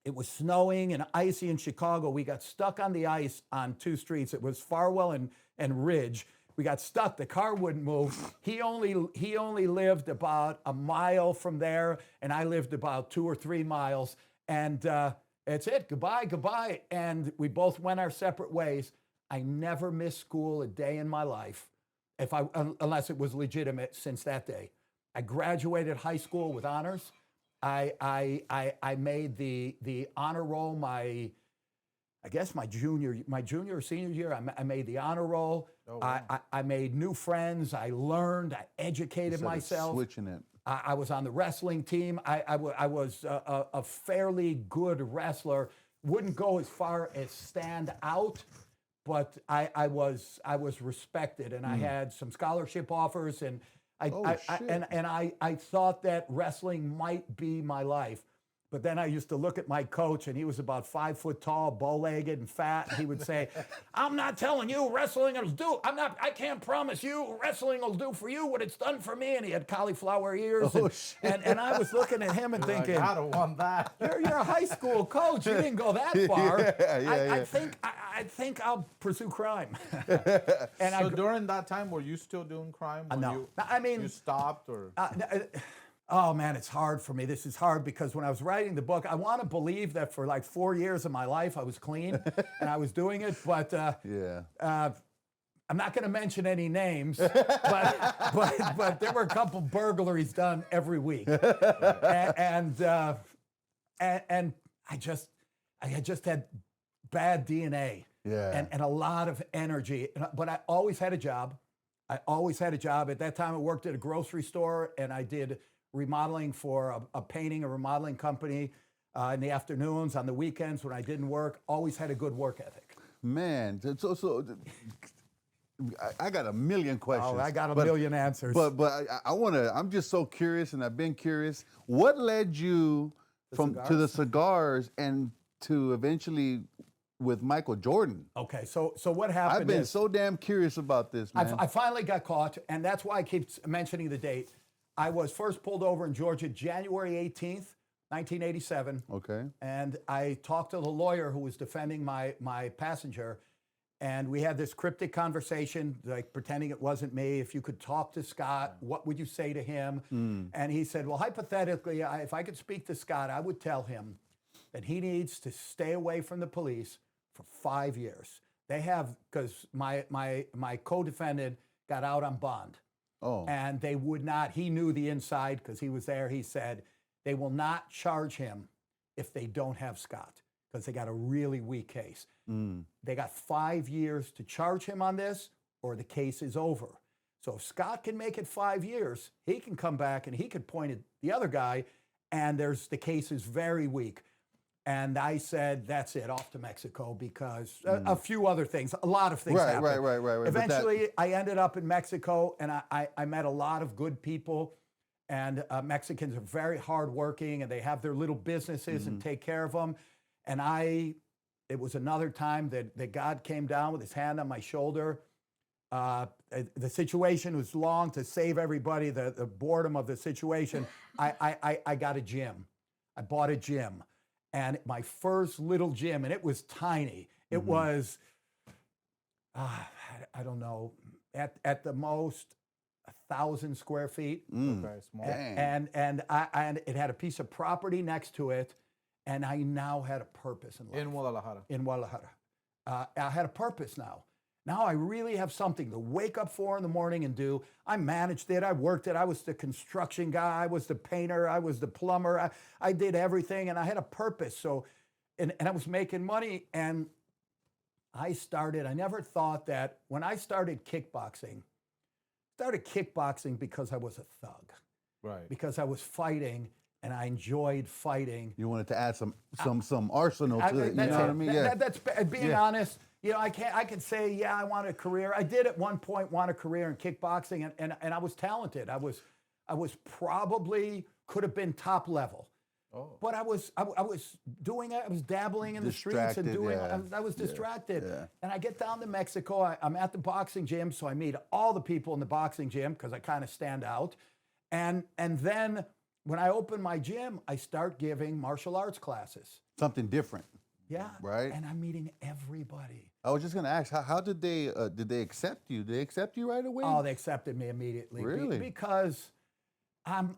It was snowing and icy in Chicago. We got stuck on the ice on two streets. It was Farwell and Ridge. We got stuck. The car wouldn't move. He only lived about a mile from there, and I lived about 2 or 3 miles. And that's it. Goodbye. And we both went our separate ways. I never missed school a day in my life, unless it was legitimate since that day. I graduated high school with honors. I made the honor roll my junior or senior year. I made the honor roll. Oh, wow. I made new friends. I learned. I educated myself. Switching it. I was on the wrestling team. I was a fairly good wrestler. Wouldn't go as far as stand out, but I was respected, and I had some scholarship offers, and I thought that wrestling might be my life. But then I used to look at my coach, and he was about 5 foot tall, bow-legged, and fat. And he would say, "I'm not telling you wrestling will do. I can't promise you wrestling will do for you what it's done for me." And he had cauliflower ears, and I was looking at him and thinking, I don't want that. You're a high school coach. You didn't go that far. I think I'll pursue crime. And So during that time, were you still doing crime? No. I mean, you stopped or? Oh man, it's hard for me. This is hard because when I was writing the book, I want to believe that for like 4 years of my life I was clean and I was doing it, but I'm not going to mention any names, but there were a couple burglaries done every week, and I just had bad DNA and a lot of energy, but I always had a job. At that time, I worked at a grocery store, and I did remodeling for a painting and remodeling company in the afternoons, on the weekends when I didn't work. Always had a good work ethic. Man, so I got a million questions. Oh, I got a million answers. But I want to. I'm just so curious, and I've been curious. What led you to the cigars and to eventually with Michael Jordan? Okay, so what happened? I've been so damn curious about this, man. I finally got caught, and that's why I keep mentioning the date. I was first pulled over in Georgia January 18th, 1987. Okay. And I talked to the lawyer who was defending my passenger, and we had this cryptic conversation, like pretending it wasn't me. If you could talk to Scott, what would you say to him? And he said, well, hypothetically, if I could speak to Scott, I would tell him that he needs to stay away from the police for 5 years. They have, because my co-defendant got out on bond. Oh. And they would not, he knew the inside because he was there. He said, they will not charge him if they don't have Scott because they got a really weak case. They got 5 years to charge him on this or the case is over. So if Scott can make it 5 years, he can come back and he could point at the other guy and the case is very weak. And I said, that's it, off to Mexico because a few other things, a lot of things happened. Right. Eventually, I ended up in Mexico, and I met a lot of good people. And Mexicans are very hardworking, and they have their little businesses and take care of them. And it was another time that God came down with his hand on my shoulder. The situation was long. To save everybody, the boredom of the situation, I got a gym. I bought a gym. And my first little gym, and it was tiny. It was, I don't know, at the most 1,000 square feet. Okay, small. And it had a piece of property next to it, and I now had a purpose in life. In Guadalajara. In Guadalajara. I had a purpose now. Now I really have something to wake up for in the morning and do. I managed it. I worked it. I was the construction guy. I was the painter. I was the plumber. I did everything, and I had a purpose. So, and I was making money, and I never thought that when I started kickboxing because I was a thug, Right. because I was fighting and I enjoyed fighting. You wanted to add some arsenal to it. You know That's what it. I mean? Yeah. That's being honest. You know, I can say, yeah, I want a career. I did at one point want a career in kickboxing, and I was talented. I was probably could have been top level. Oh. But I was doing it. I was dabbling in the streets and Distracted, doing. yeah. I was distracted. yeah. And I get down to Mexico. I'm at the boxing gym, so I meet all the people in the boxing gym because I kind of stand out. And then when I open my gym, I start giving martial arts classes. Something different. Yeah. Right. And I'm meeting everybody. I was just gonna ask, how did they accept you? Did they accept you right away? Oh, they accepted me immediately. Really? Because I'm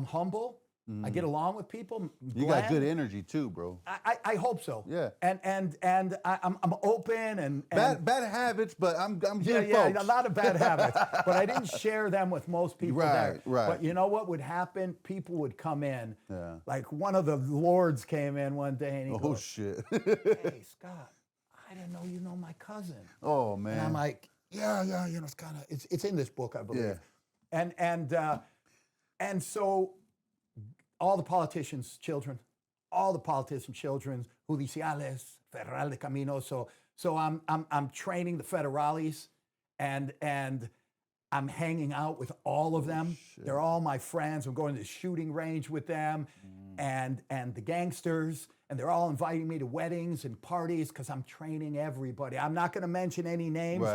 humble. I get along with people. You got good energy too, bro. I hope so. Yeah. And I'm open and Bad habits, but I'm yeah, good yeah, folks. a lot of bad habits. But I didn't share them with most people there. Right. But you know what would happen? People would come in. Yeah. Like one of the lords came in one day and he Oh goes, shit. "Hey, Scott, I didn't know you know my cousin." Oh man. And I'm like, yeah, you know, it's kind of it's in this book, I believe. Yeah. And so all the politicians' children, judiciales, federal de camino. So I'm training the federales, and I'm hanging out with all of them. They're all my friends. I'm going to the shooting range with them, and the gangsters, and they're all inviting me to weddings and parties because I'm training everybody. I'm not going to mention any names,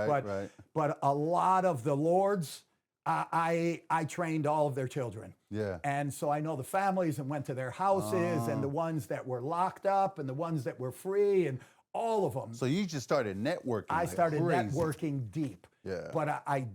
but a lot of the lords. I trained all of their children. Yeah. And so I know the families and went to their houses and the ones that were locked up and the ones that were free and all of them. So you just started networking. I like started crazy. networking deep. Yeah. But I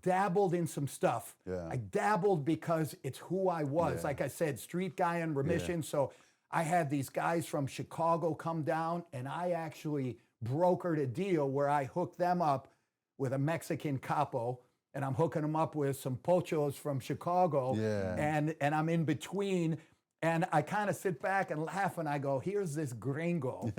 dabbled in some stuff. Yeah. I dabbled because it's who I was. Yeah. Like I said, street guy in remission. So I had these guys from Chicago come down and I actually brokered a deal where I hooked them up with a Mexican capo, and I'm hooking them up with some pochos from Chicago, and I'm in between, and I kind of sit back and laugh, and I go, here's this gringo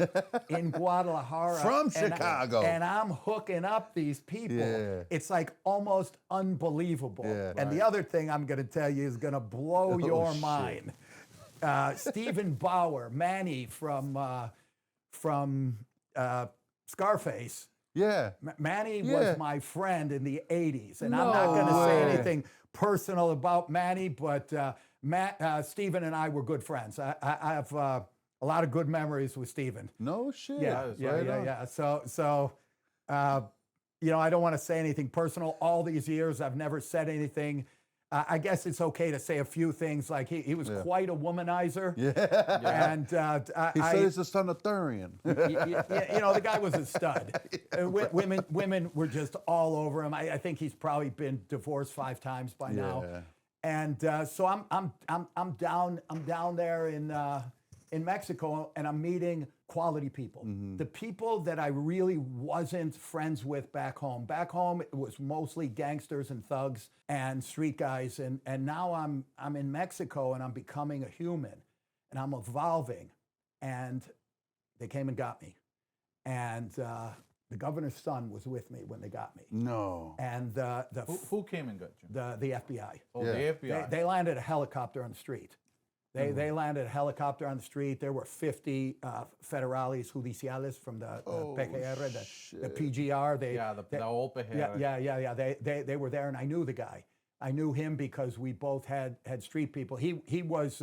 in Guadalajara. From Chicago. And I'm hooking up these people. Yeah. It's like almost unbelievable. Yeah. And the other thing I'm going to tell you is going to blow your shit. mind. Stephen Bauer, Manny from Scarface. Yeah. Manny Yeah. was my friend in the 80s, and I'm not going to say anything personal about Manny, but Stephen and I were good friends. I have a lot of good memories with Stephen. No shit. Yeah. So, you know, I don't want to say anything personal. All these years, I've never said anything. I guess it's okay to say a few things. Like he was quite a womanizer. Yeah. And He said he's a son of Thurian. you know, the guy was a stud. Women were just all over him. I think he's probably been divorced 5 times by now. And so I'm down there in Mexico, and I'm meeting quality people. The people that I really wasn't friends with back home. Back home, it was mostly gangsters and thugs and street guys. And now I'm in Mexico, and I'm becoming a human, and I'm evolving. And they came and got me. And the governor's son was with me when they got me. No. And Who came and got you? the FBI. Oh, the FBI. They landed a helicopter on the street. They landed a helicopter on the street. There were 50 federales judiciales from the PGR, the PGR. The old PGR. Yeah. They were there, and I knew the guy. I knew him because we both had street people. He was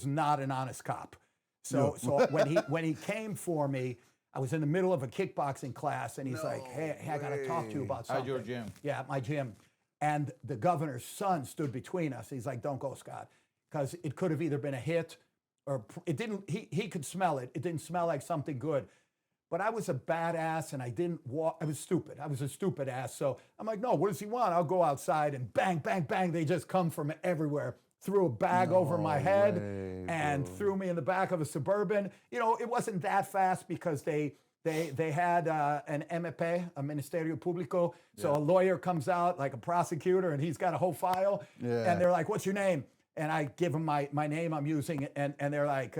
not an honest cop. So when he came for me, I was in the middle of a kickboxing class, and he's like, "Hey, I got to talk to you about something." At your gym. Yeah, at my gym. And the governor's son stood between us. He's like, "Don't go, Scott," because it could have either been a hit or it didn't. He could smell it. It didn't smell like something good. But I was a badass, and I didn't walk. I was stupid. I was a stupid ass. So I'm like, "No, what does he want?" I'll go outside, and bang, bang, bang. They just come from everywhere. Threw a bag over my head and threw me in the back of a Suburban. You know, it wasn't that fast because they had an MP, a Ministerio Público. So a lawyer comes out, like a prosecutor, and he's got a whole file. And they're like, "What's your name?" And I give them my name I'm using, and they're like,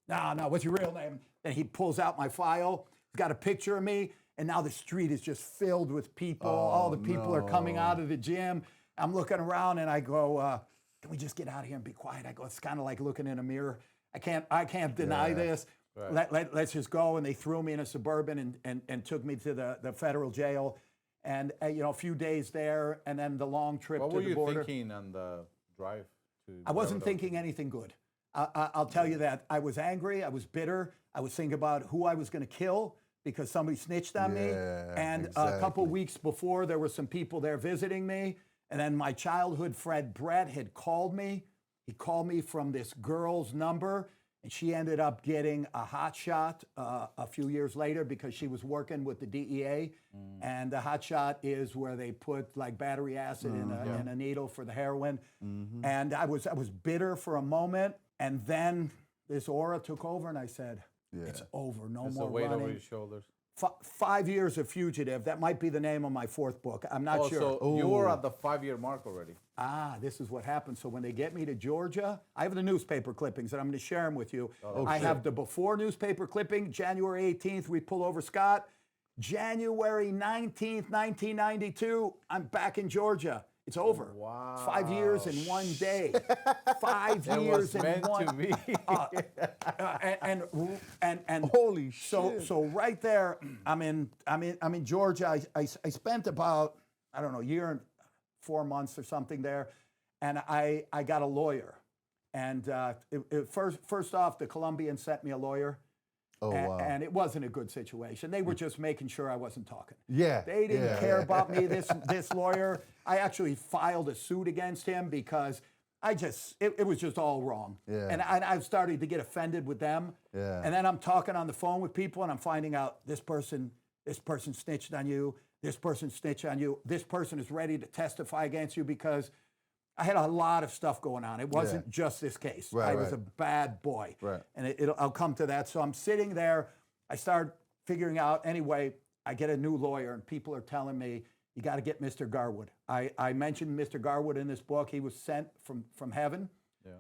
No, what's your real name? Then he pulls out my file. He's got a picture of me. And now the street is just filled with people. All the people are coming out of the gym. I'm looking around and I go, can we just get out of here and be quiet? I go, it's kind of like looking in a mirror. I can't deny this. Right. Let's just go. And they threw me in a Suburban and took me to the federal jail. And a few days there, and then the long trip to the border. What were you thinking on the drive to? I wasn't thinking anything good. I'll tell you that. I was angry. I was bitter. I was thinking about who I was going to kill because somebody snitched on me. And a couple weeks before, there were some people there visiting me. And then my childhood friend Brett had called me. He called me from this girl's number. And she ended up getting a hot shot a few years later because she was working with the DEA. And the hot shot is where they put like battery acid in a needle for the heroin. And I was bitter for a moment. And then this aura took over and I said, it's over, no more weight running. Over your shoulders. 5 years of Fugitive. That might be the name of my fourth book. I'm not sure. So you were at the 5-year mark already. This is what happened. So when they get me to Georgia, I have the newspaper clippings and I'm going to share them with you. I have the before newspaper clipping, January 18th, we pull over Scott. January 19th, 1992, I'm back in Georgia. It's over. Wow. 5 years in one day. 5 years in one. To be. And holy shit. So right there, I'm in Georgia. I spent about, I don't know, a year and 4 months or something there, and I got a lawyer. And first off, the Colombians sent me a lawyer. Wow. And it wasn't a good situation. They were just making sure I wasn't talking. Yeah. They didn't care about me, this lawyer. I actually filed a suit against him because it was just all wrong. Yeah. And I started to get offended with them. Yeah. And then I'm talking on the phone with people and I'm finding out this person snitched on you. This person snitched on you. This person is ready to testify against you because I had a lot of stuff going on. It wasn't just this case. I was a bad boy. Right. And I'll come to that. So I'm sitting there. I start figuring out, anyway, I get a new lawyer and people are telling me, you got to get Mr. Garwood. I mentioned Mr. Garwood in this book. He was sent from heaven. Yeah.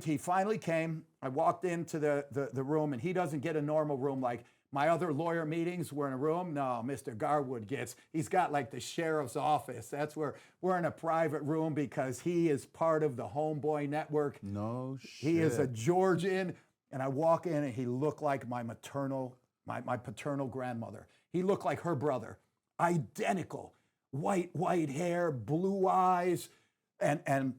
He finally came. I walked into the room and he doesn't get a normal room like my other lawyer meetings were in a room. No, Mr. Garwood he's got like the sheriff's office. That's where we're in a private room because he is part of the Homeboy Network. No shit. He is a Georgian. And I walk in and he looked like my paternal grandmother. He looked like her brother. Identical. White hair, blue eyes, and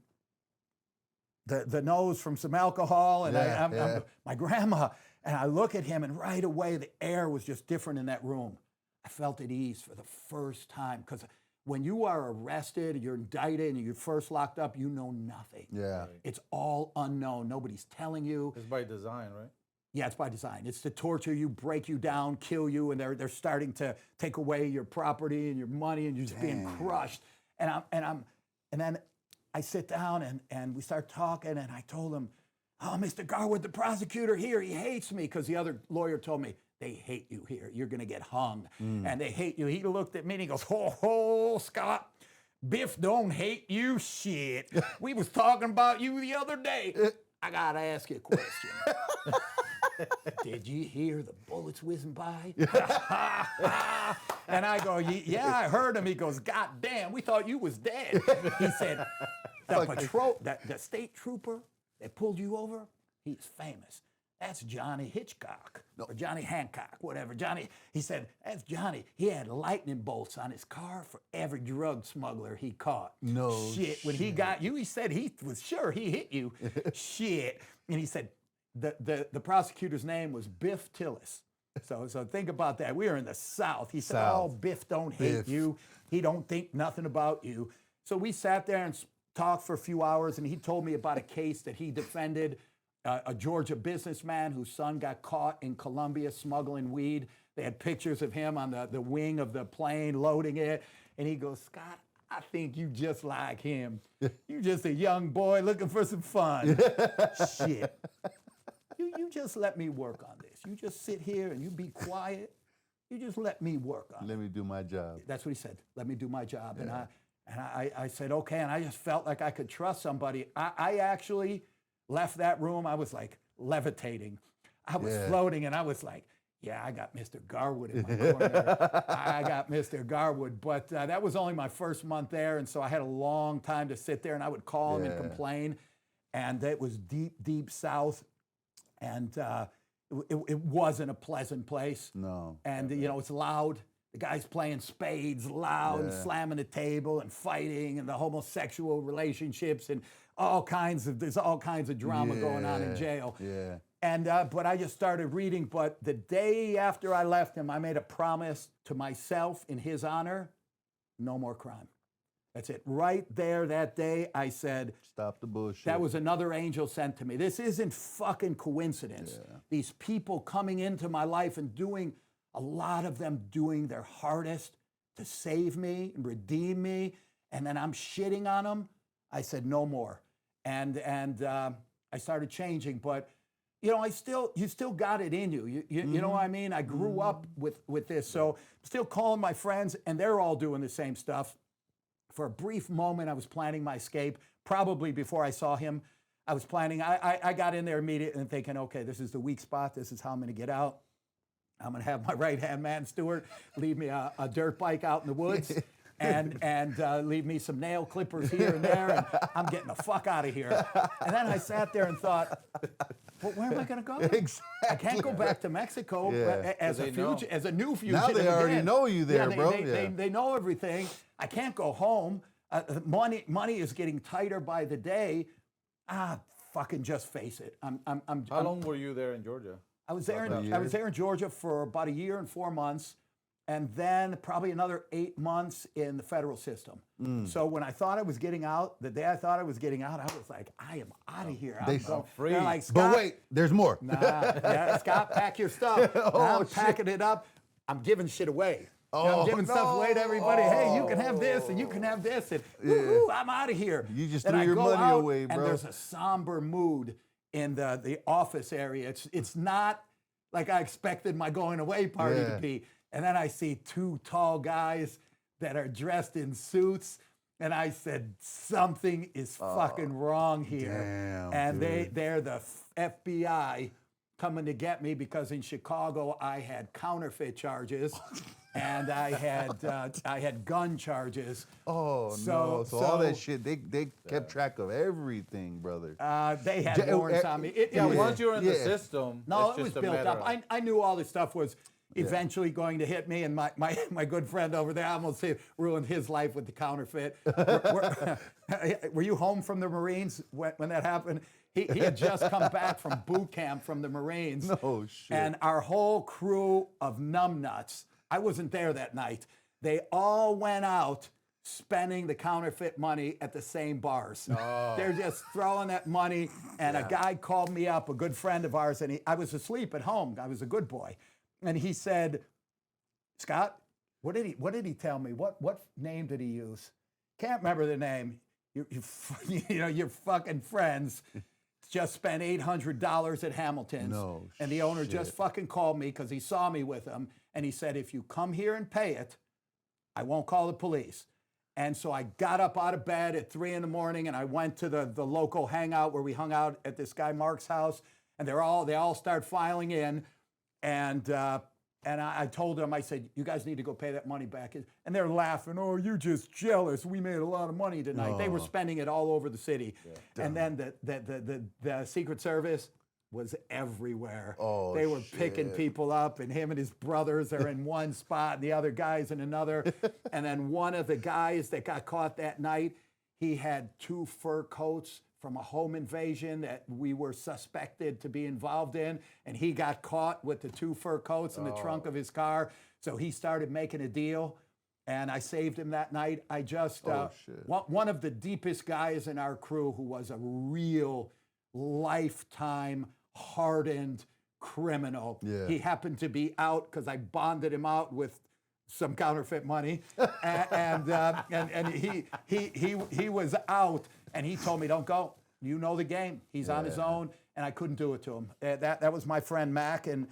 the nose from some alcohol. And I'm my grandma. And I look at him, and right away, the air was just different in that room. I felt at ease for the first time, because when you are arrested, you're indicted, and you're first locked up, you know nothing. Yeah. It's all unknown. Nobody's telling you. It's by design, right? Yeah, it's by design. It's to torture you, break you down, kill you, and they're starting to take away your property and your money, and you're just being crushed. And then I sit down, and we start talking, and I told him, oh, Mr. Garwood, the prosecutor here, he hates me, because the other lawyer told me, they hate you here. You're going to get hung, and they hate you. He looked at me, and he goes, ho, Scott, Biff don't hate you, shit. We was talking about you the other day. I got to ask you a question. Did you hear the bullets whizzing by? And I go, yeah, I heard him. He goes, God damn, we thought you was dead. He said, the state trooper that pulled you over, he's famous. That's Johnny Hitchcock, or Johnny Hancock, whatever. He said, that's Johnny. He had lightning bolts on his car for every drug smuggler he caught. No shit. When he got you, he said he was sure he hit you. Shit. And he said, the prosecutor's name was Biff Tillis. So think about that. We are in the South. He said, oh, Biff don't hate you. He don't think nothing about you. So we sat there and talked for a few hours, and he told me about a case that he defended, a Georgia businessman whose son got caught in Colombia smuggling weed. They had pictures of him on the wing of the plane loading it. And he goes, Scott, I think you just like him. You just a young boy looking for some fun. Shit. You just let me work on this. You just sit here and you be quiet. You just let me work on it. Let me do my job. That's what he said. let me do my job. Yeah. And I said, okay. And I just felt like I could trust somebody. I actually left that room. I was like levitating. I was floating, and I was like, yeah, I got Mr. Garwood in my corner. I got Mr. Garwood. But that was only my first month there, and so I had a long time to sit there, and I would call him and complain. And it was deep, deep south, and it wasn't a pleasant place. No. And, you know, it's loud. The guy's playing spades loud and slamming the table and fighting and the homosexual relationships and there's all kinds of drama going on in jail. Yeah. And, but I just started reading. But the day after I left him, I made a promise to myself in his honor, no more crime. That's it. Right there that day, I said, stop the bullshit. That was another angel sent to me. This isn't fucking coincidence. These people coming into my life and doing, a lot of them doing their hardest to save me and redeem me, and then I'm shitting on them. I said, no more. And I started changing, but you know, you still got it in you. You know what I mean? I grew up with this, so I'm still calling my friends, and they're all doing the same stuff. For a brief moment, I was planning my escape. Probably before I saw him, I was planning. I got in there immediately and thinking, okay, this is the weak spot. This is how I'm going to get out. I'm going to have my right-hand man, Stuart, leave me a dirt bike out in the woods and leave me some nail clippers here and there, and I'm getting the fuck out of here. And then I sat there and thought, well, where am I going to go? Exactly. I can't go back to Mexico as a new fugitive. Now they already again. know you there, bro. They know everything. I can't go home. Money is getting tighter by the day. Fucking just face it. How long were you there in Georgia? I was there in Georgia for about 1 year and 4 months, and then probably another 8 months in the federal system. So when I thought I was getting out, the day I thought I was getting out, I was like, I am out of here. I'm free. They're like, Scott, But wait, there's more. Scott, pack your stuff. I'm packing it up. I'm giving shit away. I'm giving stuff away to everybody. Hey, you can have this, and you can have this, and woo-hoo, I'm out of here. You just then threw I your go money out, away, bro. And there's a somber mood in the office area. It's not like I expected my going away party to be. And then I see two tall guys that are dressed in suits, and I said, something is fucking wrong here. Damn, and they're the FBI coming to get me because in Chicago I had counterfeit charges. And I had gun charges. Oh, no. So all that shit, they kept track of everything, brother. They had warrants on me. Once you're in the system, no, it's it was just built up. I knew all this stuff was eventually going to hit me, and my good friend over there, I almost ruined his life with the counterfeit. Were you home from the Marines when that happened? He had just come back from boot camp from the Marines. No shit. And our whole crew of numbnuts, I wasn't there that night. They all went out spending the counterfeit money at the same bars. They're just throwing that money. And a guy called me up, a good friend of ours, and I was asleep at home. I was a good boy. And he said, Scott, what did he tell me? What name did he use? Can't remember the name. Your fucking friends just spent $800 at Hamilton's. No and the owner just fucking called me because he saw me with him. And he said, if you come here and pay it, I won't call the police. And so I got up out of bed at 3 in the morning and I went to the local hangout where we hung out at this guy Mark's house. And they all start filing in. And I told them, I said, you guys need to go pay that money back. And they're laughing, oh, you're just jealous. We made a lot of money tonight. They were spending it all over the city. Yeah. And then the Secret Service was everywhere. They were picking people up, and him and his brothers are in one spot, and the other guy's in another. And then one of the guys that got caught that night, he had 2 fur coats from a home invasion that we were suspected to be involved in, and he got caught with the 2 fur coats in the trunk of his car. So he started making a deal, and I saved him that night. I just, one of the deepest guys in our crew who was a real lifetime hardened criminal. Yeah. He happened to be out because I bonded him out with some counterfeit money, and he was out, and he told me, don't go. You know the game. He's on his own, and I couldn't do it to him. That was my friend Mac, and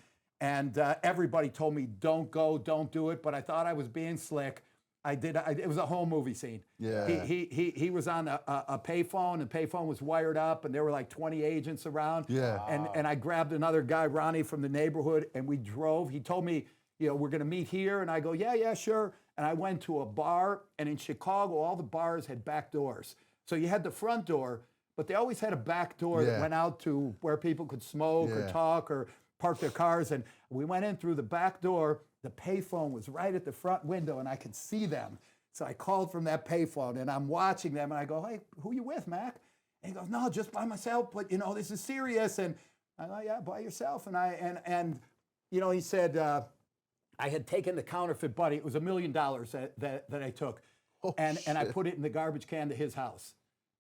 everybody told me, don't go, don't do it, but I thought I was being slick. It was a whole movie scene. Yeah. He was on a payphone, and payphone was wired up, and there were like 20 agents around. Yeah. And I grabbed another guy, Ronnie, from the neighborhood, and we drove. He told me, we're going to meet here. And I go, yeah, sure. And I went to a bar, and in Chicago, all the bars had back doors. So you had the front door, but they always had a back door that went out to where people could smoke or talk or park their cars. And we went in through the back door. The payphone was right at the front window, and I could see them. So I called from that payphone, and I'm watching them, and I go, hey, who you with, Mac? And he goes, no, just by myself, but, this is serious. And I go, yeah, by yourself. And he said, I had taken the counterfeit money. It was $1 million that I took. And I put it in the garbage can to his house.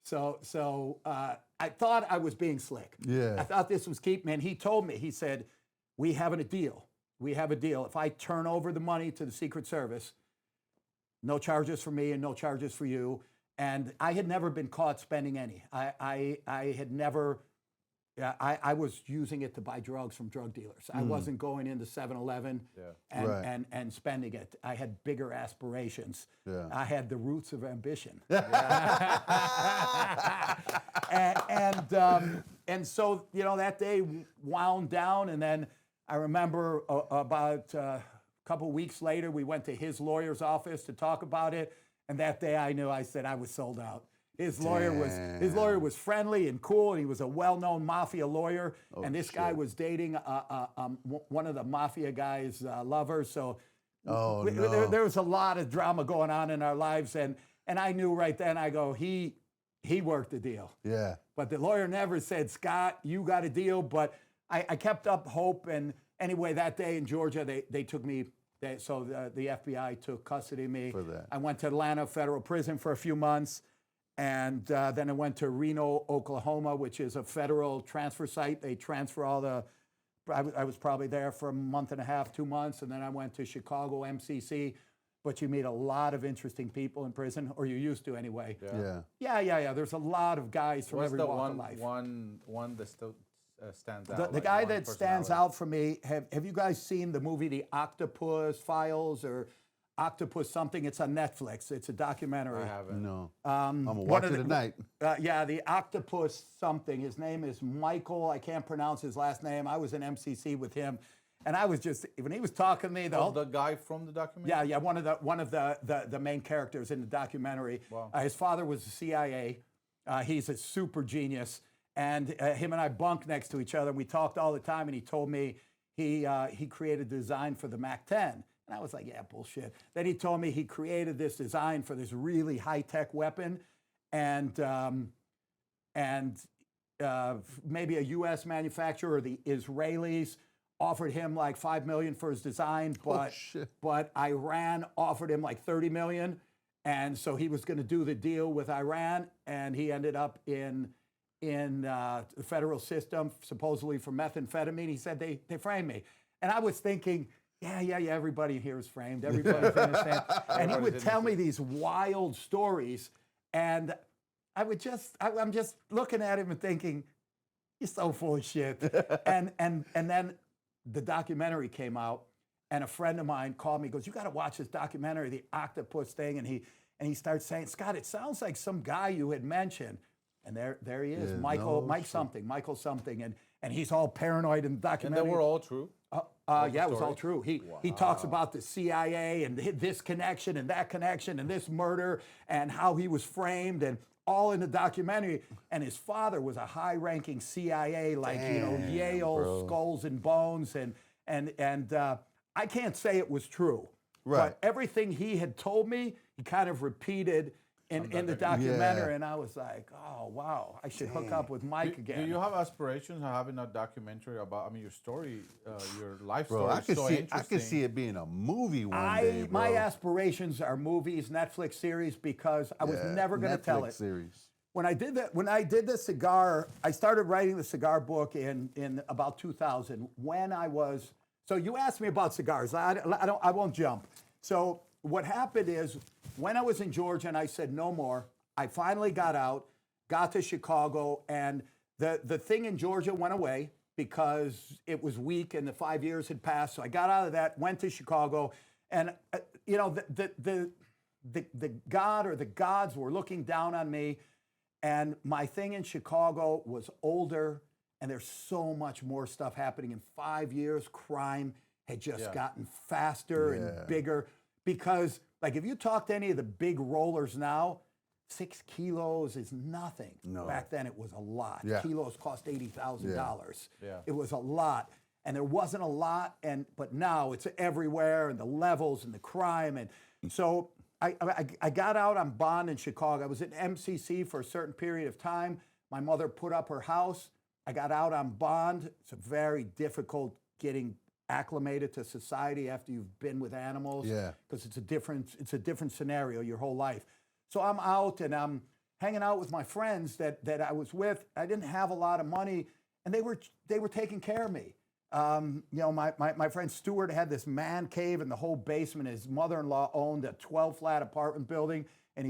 So I thought I was being slick. Yeah. I thought this was keep, man. He told me, he said, we have a deal. We have a deal. If I turn over the money to the Secret Service, no charges for me and no charges for you. And I had never been caught spending any. I had never, I was using it to buy drugs from drug dealers. I wasn't going into 7-Eleven and spending it. I had bigger aspirations. Yeah. I had the roots of ambition. And so, that day wound down, and then I remember about a couple weeks later, we went to his lawyer's office to talk about it. And that day I said I was sold out. His lawyer was friendly and cool, and he was a well-known mafia lawyer. And this guy was dating one of the mafia guy's lovers. So there was a lot of drama going on in our lives. And I knew right then, I go, he worked the deal. Yeah. But the lawyer never said, Scott, you got a deal. But I kept up hope, and anyway, that day in Georgia, they took me. So the FBI took custody of me. For that. I went to Atlanta Federal Prison for a few months, and then I went to Reno, Oklahoma, which is a federal transfer site. They transfer all the. I was probably there for a month and a half, 2 months, and then I went to Chicago MCC. But you meet a lot of interesting people in prison, or you used to anyway. Yeah. There's a lot of guys from every walk of life. One that still stands out? The guy that stands out for me, have you guys seen the movie The Octopus Files or Octopus something? It's on Netflix. It's a documentary. I haven't. No. I'm going to watch it tonight. The Octopus something. His name is Michael. I can't pronounce his last name. I was in MCC with him. And I was just, when he was talking to me, the guy from the documentary? Yeah, one of the main characters in the documentary. Wow. His father was the CIA. He's a super genius. And him and I bunked next to each other. We talked all the time, and he told me he created a design for the MAC-10. And I was like, yeah, bullshit. Then he told me he created this design for this really high-tech weapon, and maybe a U.S. manufacturer or the Israelis offered him like $5 million for his design, but Iran offered him like $30 million, and so he was going to do the deal with Iran, and he ended up in the federal system, supposedly for methamphetamine. He said they framed me. And I was thinking, yeah, everybody here is framed. Everybody's innocent. And he would tell me these wild stories. And I'm just looking at him and thinking, you're so full of shit. and then the documentary came out, and a friend of mine called me, goes, you got to watch this documentary, the octopus thing. And he starts saying, Scott, it sounds like some guy you had mentioned. And there he is, Michael something, and he's all paranoid in the documentary. And they were all true? Yeah, it was all true. He talks about the CIA and this connection and that connection and this murder and how he was framed, and all in the documentary. And his father was a high-ranking CIA, Yale, bro. Skulls and Bones, and I can't say it was true, right? But everything he had told me, he kind of repeated in the documentary, and I was like, oh, wow, I should hook up with Mike again. Do you have aspirations of having a documentary about, your story, your life bro, story? I could see it being a movie one day, bro. My aspirations are movies, Netflix series, because I was never going to tell it. Series. When I did the cigar, I started writing the cigar book in about 2000. When I was, so you asked me about cigars. I won't jump. So what happened is, when I was in Georgia and I said no more, I finally got out, got to Chicago, and the thing in Georgia went away because it was weak and the 5 years had passed. So I got out of that, went to Chicago, and the the God or the gods were looking down on me. And my thing in Chicago was older, and there's so much more stuff happening. In 5 years, crime had just gotten faster and bigger. Because, like, if you talk to any of the big rollers now, 6 kilos is nothing. No. Back then, it was a lot. Yeah. Kilos cost $80,000. Yeah. It was a lot. And there wasn't a lot, but now it's everywhere, and the levels and the crime. And so I got out on bond in Chicago. I was at MCC for a certain period of time. My mother put up her house. I got out on bond. It's a very difficult getting acclimated to society after you've been with animals. Yeah. Because it's a different scenario your whole life. So I'm out and I'm hanging out with my friends that I was with. I didn't have a lot of money, and they were taking care of me. My friend Stuart had this man cave in the whole basement. His mother-in-law owned a 12-flat apartment building, and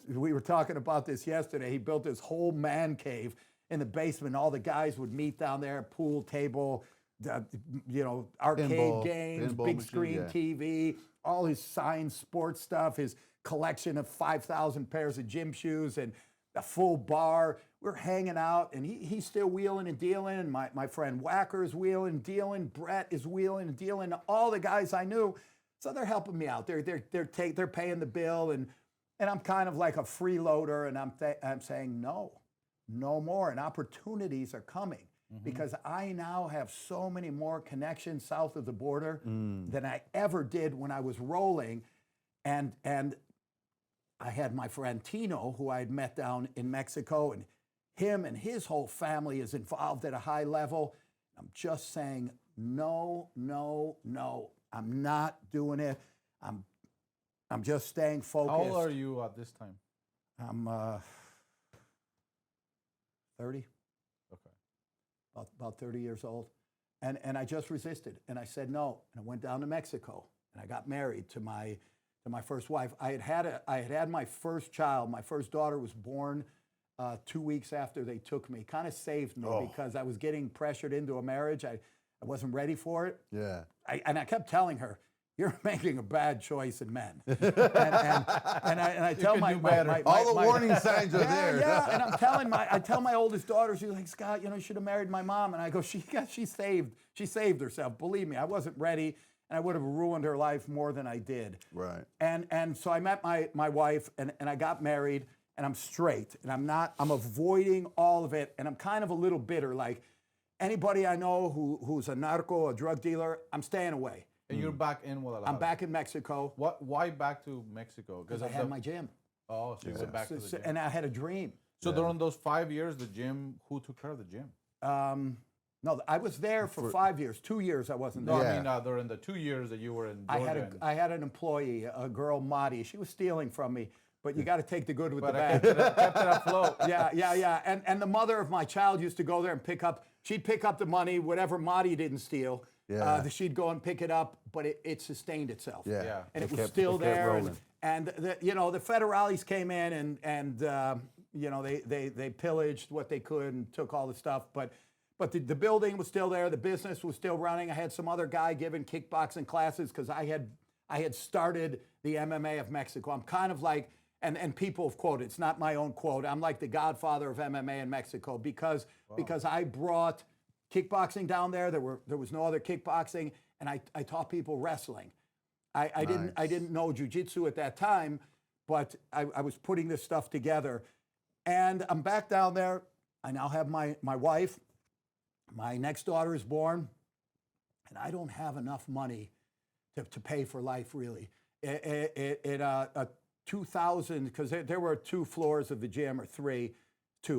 we were talking about this yesterday, he built this whole man cave in the basement. All the guys would meet down there, pool table, arcade games, big machine, screen TV, all his signed sports stuff, his collection of 5,000 pairs of gym shoes, and a full bar. We're hanging out, and he's still wheeling and dealing. And my friend Wacker's wheeling and dealing. Brett is wheeling and dealing. All the guys I knew, so they're helping me out. They're paying the bill, and I'm kind of like a freeloader, and I'm saying no more. And opportunities are coming because I now have so many more connections south of the border than I ever did when I was rolling, and I had my friend Tino, who I had met down in Mexico, and him and his whole family is involved at a high level. I'm just saying, no. I'm not doing it. I'm just staying focused. How old are you at this time? I'm 30. Okay. About 30 years old. And I just resisted, and I said no. And I went down to Mexico, and I got married to my first wife. I had my first child. My first daughter was born 2 weeks after they took me. Kind of saved me because I was getting pressured into a marriage. I wasn't ready for it. Yeah. And I kept telling her, "You're making a bad choice in men." and I tell my all the warning signs are there. Yeah, and I tell my oldest daughter, she's like, "Scott, you should have married my mom." And I go, she saved herself. Believe me, I wasn't ready. And I would have ruined her life more than I did. Right. And so I met my wife, and I got married, and I'm straight, and I'm avoiding all of it, and I'm kind of a little bitter. Like anybody I know who's a narco, a drug dealer, I'm staying away. And you're back in Guadalajara. I'm back in Mexico. Why back to Mexico? Because I had my gym. Oh, so you went back to the gym. And I had a dream. So during those 5 years, the gym, who took care of the gym? No, I was there for 5 years. 2 years I wasn't there. No, I mean during the 2 years that you were in Georgia. I had an employee, a girl, Madi. She was stealing from me, but you got to take the good with the bad. Kept it afloat. Yeah. And the mother of my child used to go there and she'd pick up the money, whatever Madi didn't steal. Yeah. She'd go and pick it up, but it sustained itself. Yeah. And it was still there. And the federales came in and they pillaged what they could and took all the stuff, but the building was still there. The business was still running. I had some other guy giving kickboxing classes because I had started the MMA of Mexico. I'm kind of like, and people have quoted, it's not my own quote, I'm like the godfather of MMA in Mexico because I brought kickboxing down there. There was no other kickboxing, and I taught people wrestling. I didn't know jiu-jitsu at that time, but I was putting this stuff together. And I'm back down there. I now have my wife. My next daughter is born, and I don't have enough money to pay for life, really. 2,000, because there were 2 floors of the gym, or 3.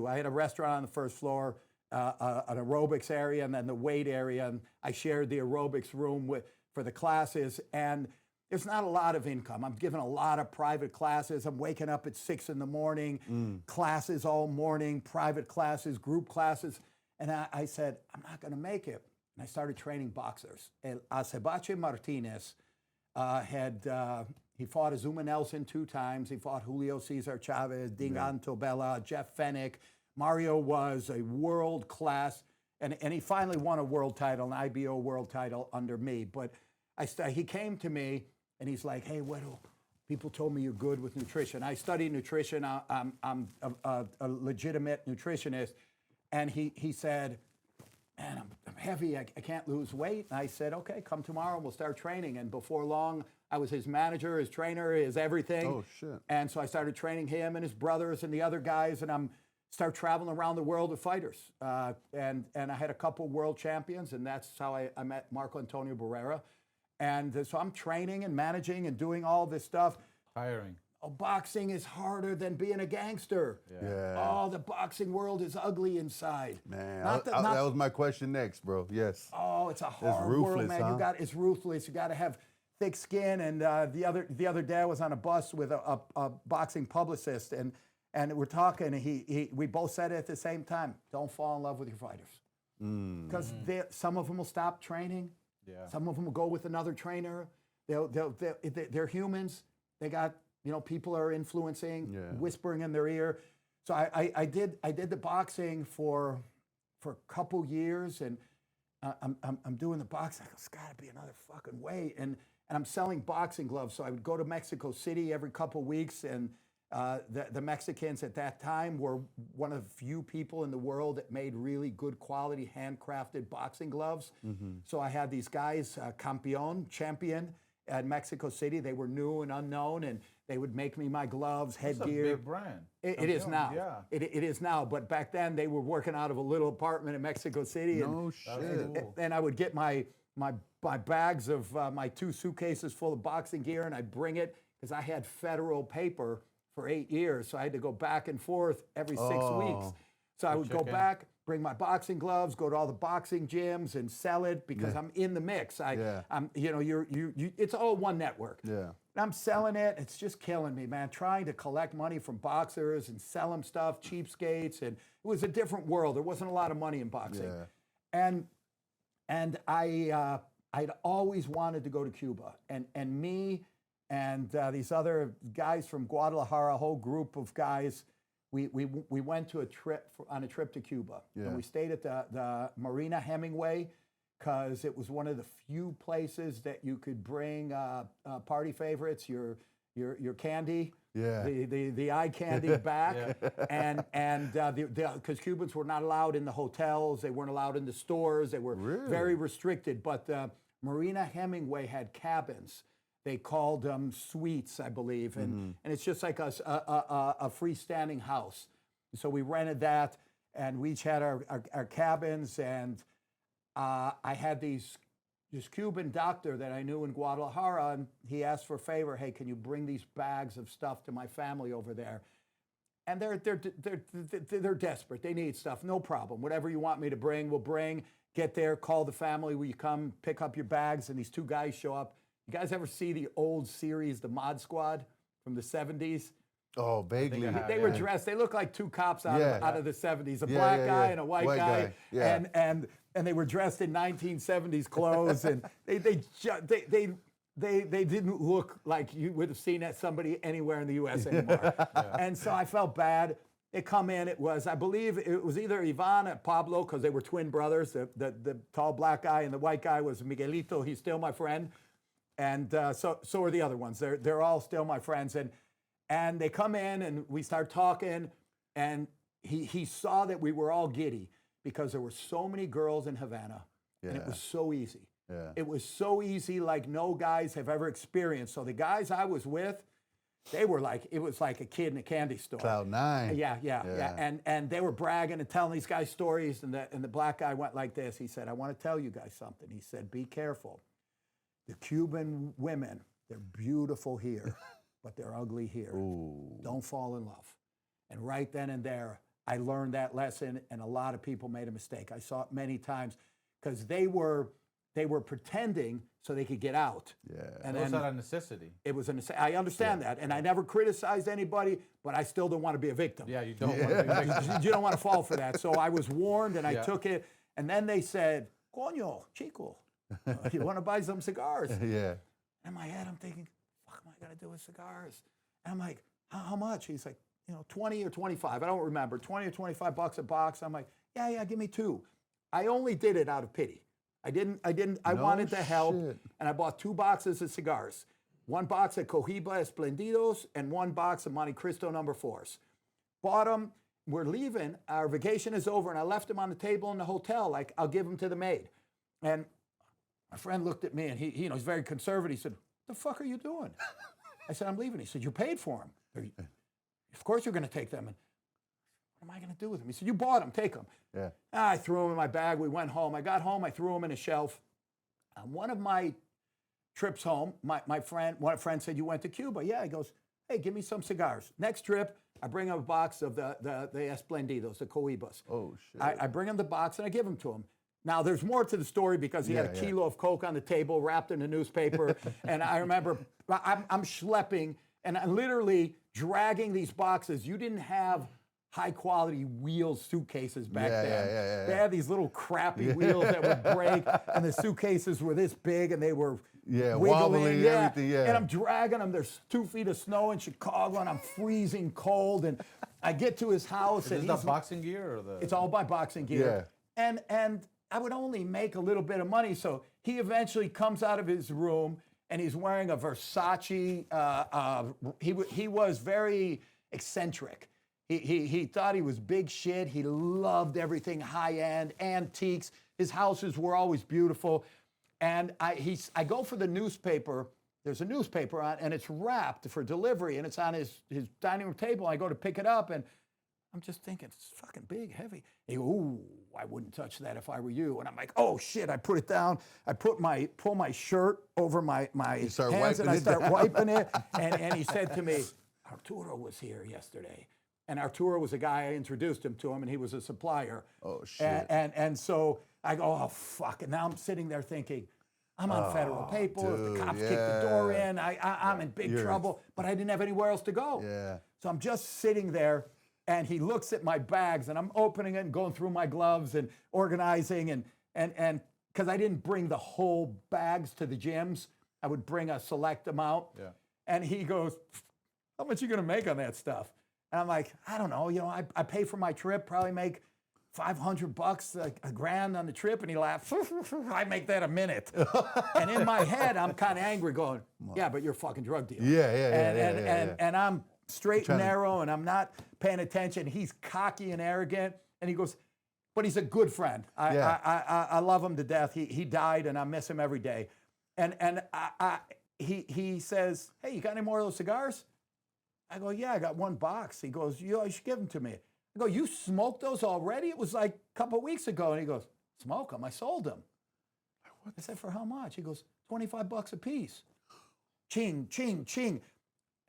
I had a restaurant on the first floor, an aerobics area, and then the weight area, and I shared the aerobics room for the classes, and there's not a lot of income. I'm giving a lot of private classes. I'm waking up at 6 in the morning, classes all morning, private classes, group classes. And I said, I'm not going to make it. And I started training boxers. El Acebache Martinez he fought Azuma Nelson 2 times. He fought Julio Cesar Chavez, Dingan Tobella, Jeff Fennick. Mario was a world class, and he finally won a world title, an IBO world title under me. But he came to me, and he's like, "Hey, Widow, people told me you're good with nutrition. I studied nutrition. I'm a legitimate nutritionist. And he said, man, I'm heavy. I can't lose weight. And I said, okay, come tomorrow. We'll start training. And before long, I was his manager, his trainer, his everything. Oh, shit. And so I started training him and his brothers and the other guys. And I'm start traveling around the world with fighters. And I had a couple world champions. And that's how I met Marco Antonio Barrera. And so I'm training and managing and doing all this stuff. Tiring. Oh, boxing is harder than being a gangster. Yeah. Oh, the boxing world is ugly inside. Man, Not that was my question next, bro. Yes. Oh, it's a hard ruthless, world, man. huh? It's ruthless. You got to have thick skin. And the other day I was on a bus with a boxing publicist, and we're talking. And we both said it at the same time: don't fall in love with your fighters, because some of them will stop training. Yeah. Some of them will go with another trainer. They're humans. They got, people are influencing, whispering in their ear. So I did the boxing for a couple years, and I'm doing the boxing. It's got to be another fucking way. And I'm selling boxing gloves. So I would go to Mexico City every couple weeks, and the Mexicans at that time were one of the few people in the world that made really good quality handcrafted boxing gloves. So I had these guys, champion at Mexico City. They were new and unknown, and they would make me my gloves, headgear. It's a big brand. It is now. Yeah. It is now. But back then, they were working out of a little apartment in Mexico City. No shit. And I would get my bags of my 2 suitcases full of boxing gear, and I'd bring it because I had federal paper for 8 years. So I had to go back and forth every 6 weeks. So I would go back, bring my boxing gloves, go to all the boxing gyms and sell it because I'm in the mix. I'm, it's all one network. Yeah. And I'm selling it. It's just killing me, man. Trying to collect money from boxers and sell them stuff, cheapskates. And it was a different world. There wasn't a lot of money in boxing. Yeah. And I'd always wanted to go to Cuba. And me and these other guys from Guadalajara, a whole group of guys, we went to on a trip to Cuba. Yeah. And we stayed at the Marina Hemingway, because it was one of the few places that you could bring party favorites, your candy, the eye candy back, and because Cubans were not allowed in the hotels, they weren't allowed in the stores, they were very restricted. But Marina Hemingway had cabins. They called them suites, I believe, and it's just like a freestanding house. So we rented that, and we each had our cabins, and I had this Cuban doctor that I knew in Guadalajara, and he asked for a favor. Hey, can you bring these bags of stuff to my family over there? And they're desperate. They need stuff. No problem. Whatever you want me to bring, we'll bring. Get there, call the family. Will you come pick up your bags? And these 2 guys show up. You guys ever see the old series, The Mod Squad from the 70s? Oh, vaguely. They were dressed. They looked like 2 cops out of the 70s, a black guy and a white guy. Yeah. And they were dressed in 1970s clothes, and they didn't look like you would have seen somebody anywhere in the U.S. anymore. And so I felt bad. They come in. I believe it was either Ivan and Pablo, because they were twin brothers. The tall black guy and the white guy was Miguelito. He's still my friend. And so are the other ones. They're all still my friends. And they come in, and we start talking, and he saw that we were all giddy because there were so many girls in Havana, and it was so easy. Yeah. It was so easy, like no guys have ever experienced. So the guys I was with, it was like a kid in a candy store. Cloud 9. Yeah. And they were bragging and telling these guys stories, and the black guy went like this. He said, I want to tell you guys something. He said, be careful. The Cuban women, they're beautiful here, but they're ugly here. Ooh. Don't fall in love. And right then and there, I learned that lesson, and a lot of people made a mistake. I saw it many times because they were pretending so they could get out. Yeah. And It was not a necessity. It was a necessity. I understand that, and I never criticized anybody, but I still don't want to be a victim. Yeah, you don't want to be victim. You don't want to fall for that. So I was warned, and I took it. And then they said, "Coño, chico, you want to buy some cigars?" Yeah. In my head, I'm thinking, "Fuck, am I gonna do with cigars?" And I'm like, "How much?" He's like, 20 or 25. I don't remember. 20 or 25 bucks a box. I'm like, yeah, give me 2. I only did it out of pity. I wanted to help, shit. and I bought 2 boxes of cigars. 1 box of Cohiba Esplendidos and 1 box of Monte Cristo number 4s. Bought them. We're leaving. Our vacation is over, and I left them on the table in the hotel. Like, I'll give them to the maid. And my friend looked at me, and he's very conservative. He said, "What the fuck are you doing?" I said, "I'm leaving." He said, "You paid for them. Of course you're going to take them." And what am I going to do with them? He said, "You bought them. Take them." Yeah. I threw them in my bag. We went home. I got home. I threw them in a shelf. On one of my trips home, one friend said, "You went to Cuba?" Yeah. He goes, "Hey, give me some cigars." Next trip, I bring him a box of the Esplendidos, the Cohibas. Oh, shit. I bring him the box and I give them to him. Now, there's more to the story because he had a kilo of Coke on the table wrapped in a newspaper. And I remember I'm schlepping and I'm literally dragging these boxes. You didn't have high-quality wheel suitcases back then. They had these little crappy wheels that would break, and the suitcases were this big, and they were wobbly, everything, And I'm dragging them. There's 2 feet of snow in Chicago, and I'm freezing cold. And I get to his house, Is and this the boxing gear or the? it's all by boxing gear. And I would only make a little bit of money, so he eventually comes out of his room, and he's wearing a Versace. He was very eccentric. He thought he was big shit. He loved everything high-end, antiques. His houses were always beautiful. And I go for the newspaper. There's a newspaper on, and it's wrapped for delivery, and it's on his dining room table. I go to pick it up, and I'm just thinking, it's fucking big, heavy. He goes, "Ooh, I wouldn't touch that if I were you." And I'm like, "Oh, shit." I put it down. I pull my shirt over my hands, and I start wiping it. And he said to me, "Arturo was here yesterday." And Arturo was a guy, I introduced him to him, and he was a supplier. Oh, shit. And so I go, "Oh, fuck." And now I'm sitting there thinking, I'm on federal paper. If the cops kick the door in, I'm in big trouble. But I didn't have anywhere else to go. Yeah. So I'm just sitting there, and he looks at my bags, and I'm opening it and going through my gloves and organizing. And because I didn't bring the whole bags to the gyms, I would bring a select amount. Yeah. And he goes, "How much are you going to make on that stuff?" And I'm like, "I don't know. I pay for my trip, probably make $500, a grand on the trip." And he laughed. "I make that a minute." And in my head, I'm kind of angry going, "Yeah, but you're a fucking drug dealer." And I'm straight and narrow, and I'm not paying attention. He's cocky and arrogant. And he goes, but he's a good friend. I love him to death. He died, and I miss him every day. And he says, "Hey, you got any more of those cigars?" I go, "Yeah, I got 1 box." He goes, "You should give them to me." I go, "You smoked those already? It was like a couple of weeks ago." And he goes, "Smoke them? I sold them." I said, "For how much?" He goes, $25 a piece. Ching, ching, ching.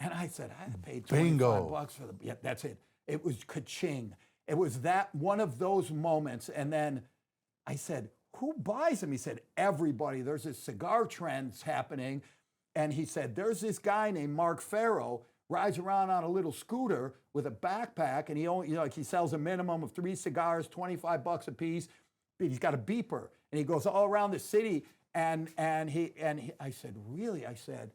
And I said, "I paid $25 for the." Yeah, that's it. It was ka-ching. It was that one of those moments. And then I said, "Who buys them?" He said, "Everybody. There's this cigar trend happening." And he said, "There's this guy named Mark Farrow, rides around on a little scooter with a backpack, and he sells a minimum of 3 cigars, $25 a piece. He's got a beeper, and he goes all around the city." And I said, "Really?" I said,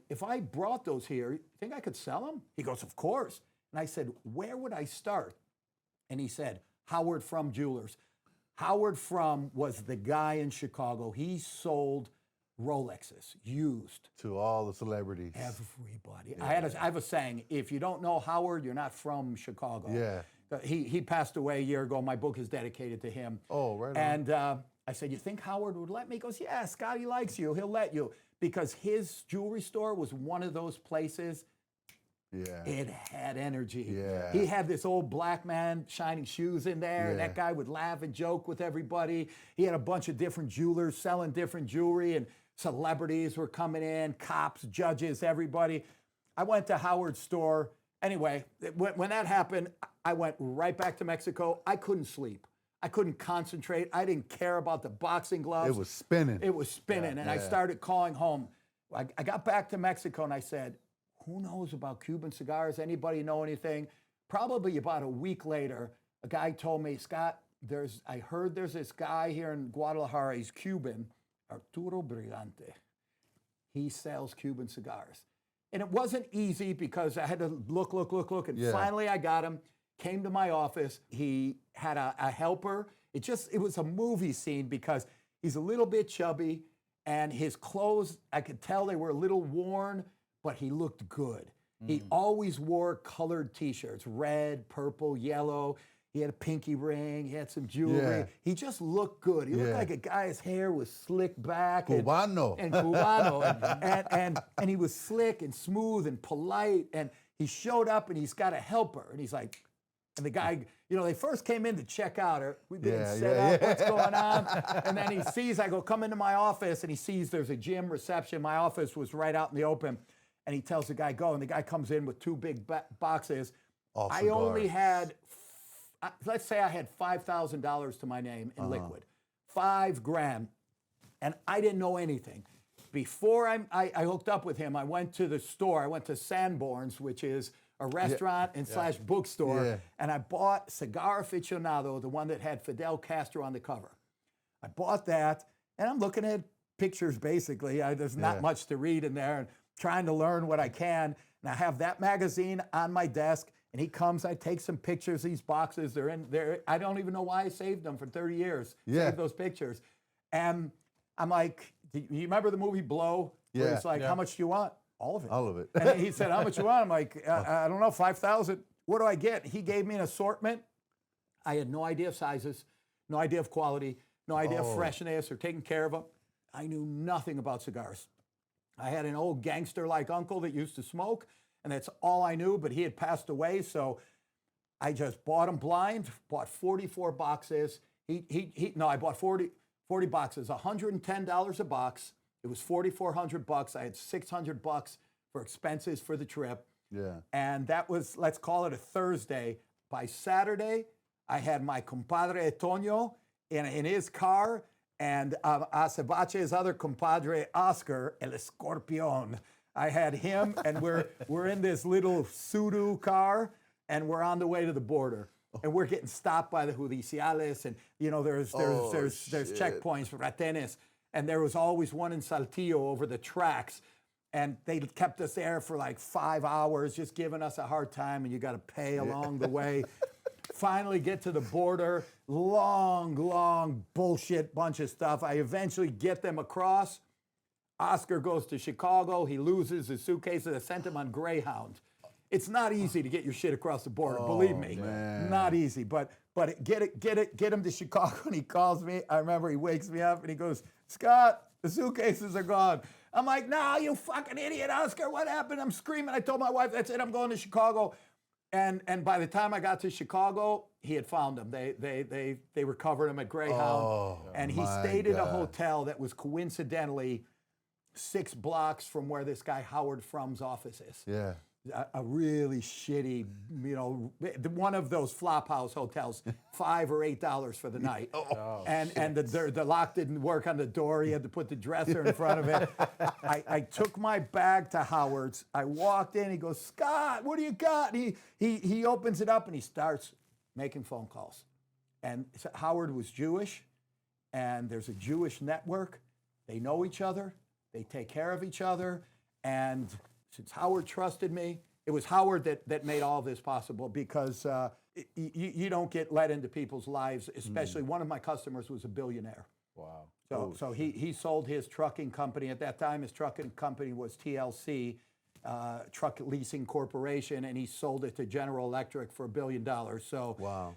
if I brought those here, you think I could sell them?" He goes, "Of course." And I said, "Where would I start?" And he said, "Howard Frum Jewelers." Howard Frum was the guy in Chicago. He sold Rolexes, used. To all the celebrities. Everybody. Yeah. I have a saying, if you don't know Howard, you're not from Chicago. Yeah. He passed away a year ago. My book is dedicated to him. Oh, right on. And I said, "You think Howard would let me?" He goes, "Yeah, Scotty likes you. He'll let you." Because his jewelry store was one of those places. Yeah. It had energy. Yeah. He had this old black man shining shoes in there, and that guy would laugh and joke with everybody. He had a bunch of different jewelers selling different jewelry, and celebrities were coming in, cops, judges, everybody. I went to Howard's store. Anyway, when that happened, I went right back to Mexico. I couldn't sleep. I couldn't concentrate. I didn't care about the boxing gloves. It was spinning. It was spinning, and I started calling home. I got back to Mexico, and I said, "Who knows about Cuban cigars? Anybody know anything?" Probably about a week later, a guy told me, "Scott, I heard there's this guy here in Guadalajara. He's Cuban, Arturo Brigante. He sells Cuban cigars." And it wasn't easy because I had to look. And finally I got him, came to my office. He had a helper. It was a movie scene because he's a little bit chubby And his clothes, I could tell they were a little worn, but he looked good. He always wore colored T-shirts, red, purple, yellow. He had a pinky ring. He had some jewelry. Yeah. He just looked good. He looked like a guy. His hair was slicked back. Cubano. And Cubano. and he was slick and smooth and polite. And he showed up and he's got a helper. And he's like, and the guy, you know, they first came in to check out. We didn't set up. What's going on? And then he sees, I go, come into my office. And he sees there's a gym reception. My office was right out in the open. And he tells the guy, go. And the guy comes in with 2 big boxes. I only had, let's say I had $5,000 to my name in liquid, $5,000. And I didn't know anything. Before I hooked up with him, I went to the store. I went to Sanborn's, which is a restaurant and slash bookstore. And I bought Cigar Aficionado, the one that had Fidel Castro on the cover. I bought that, and I'm looking at pictures, basically. There's not much to read in there, and trying to learn what I can. And I have that magazine on my desk, and he comes, I take some pictures, these boxes, they're in there. I don't even know why I saved them for 30 years, saved those pictures. And I'm like, do you remember the movie Blow? Where it's like, how much do you want? All of it. All of it. And he said, how much you want? I'm like, I don't know, 5,000. What do I get? He gave me an assortment. I had no idea of sizes, no idea of quality, no idea of freshness or taking care of them. I knew nothing about cigars. I had an old gangster-like uncle that used to smoke, and that's all I knew, but he had passed away, so I just bought them blind, bought 44 boxes. I bought 40 boxes, $110 a box. It was $4,400. I had $600 for expenses for the trip. Yeah. And that was, let's call it a Thursday. By Saturday, I had my compadre Toño in his car, and Acebache's other compadre, Oscar, El Escorpion. I had him, and we're in this little Sudu car, and we're on the way to the border. And we're getting stopped by the judiciales, and you know there's checkpoints for retenes, and there was always one in Saltillo over the tracks, and they kept us there for like 5 hours, just giving us a hard time, and you got to pay along the way. Finally get to the border, long bullshit bunch of stuff. I eventually get them across. Oscar goes to Chicago. He loses his suitcases. I sent him on Greyhound. It's not easy to get your shit across the border, believe me. Man. Not easy, but get him to Chicago, and he calls me. I remember he wakes me up and he goes, Scott, the suitcases are gone. I'm like, no, you fucking idiot, Oscar, what happened? I'm screaming. I told my wife, that's it, I'm going to Chicago. And by the time I got to Chicago, he had found them. They recovered him at Greyhound. And he stayed in a hotel that was coincidentally 6 blocks from where this guy Howard Frum's office is. Yeah. A really shitty, you know, one of those flop house hotels, $5 or $8 for the night. And the lock didn't work on the door. He had to put the dresser in front of it. I took my bag to Howard's. I walked in. He goes, Scott, what do you got? And he opens it up and he starts making phone calls. And Howard was Jewish, and there's a Jewish network. They know each other. They take care of each other. And since Howard trusted me, it was Howard that made all this possible, because you don't get let into people's lives, especially one of my customers was a billionaire. Wow. So he sold his trucking company. At that time, his trucking company was TLC, Truck Leasing Corporation, and he sold it to General Electric for $1 billion. So Wow.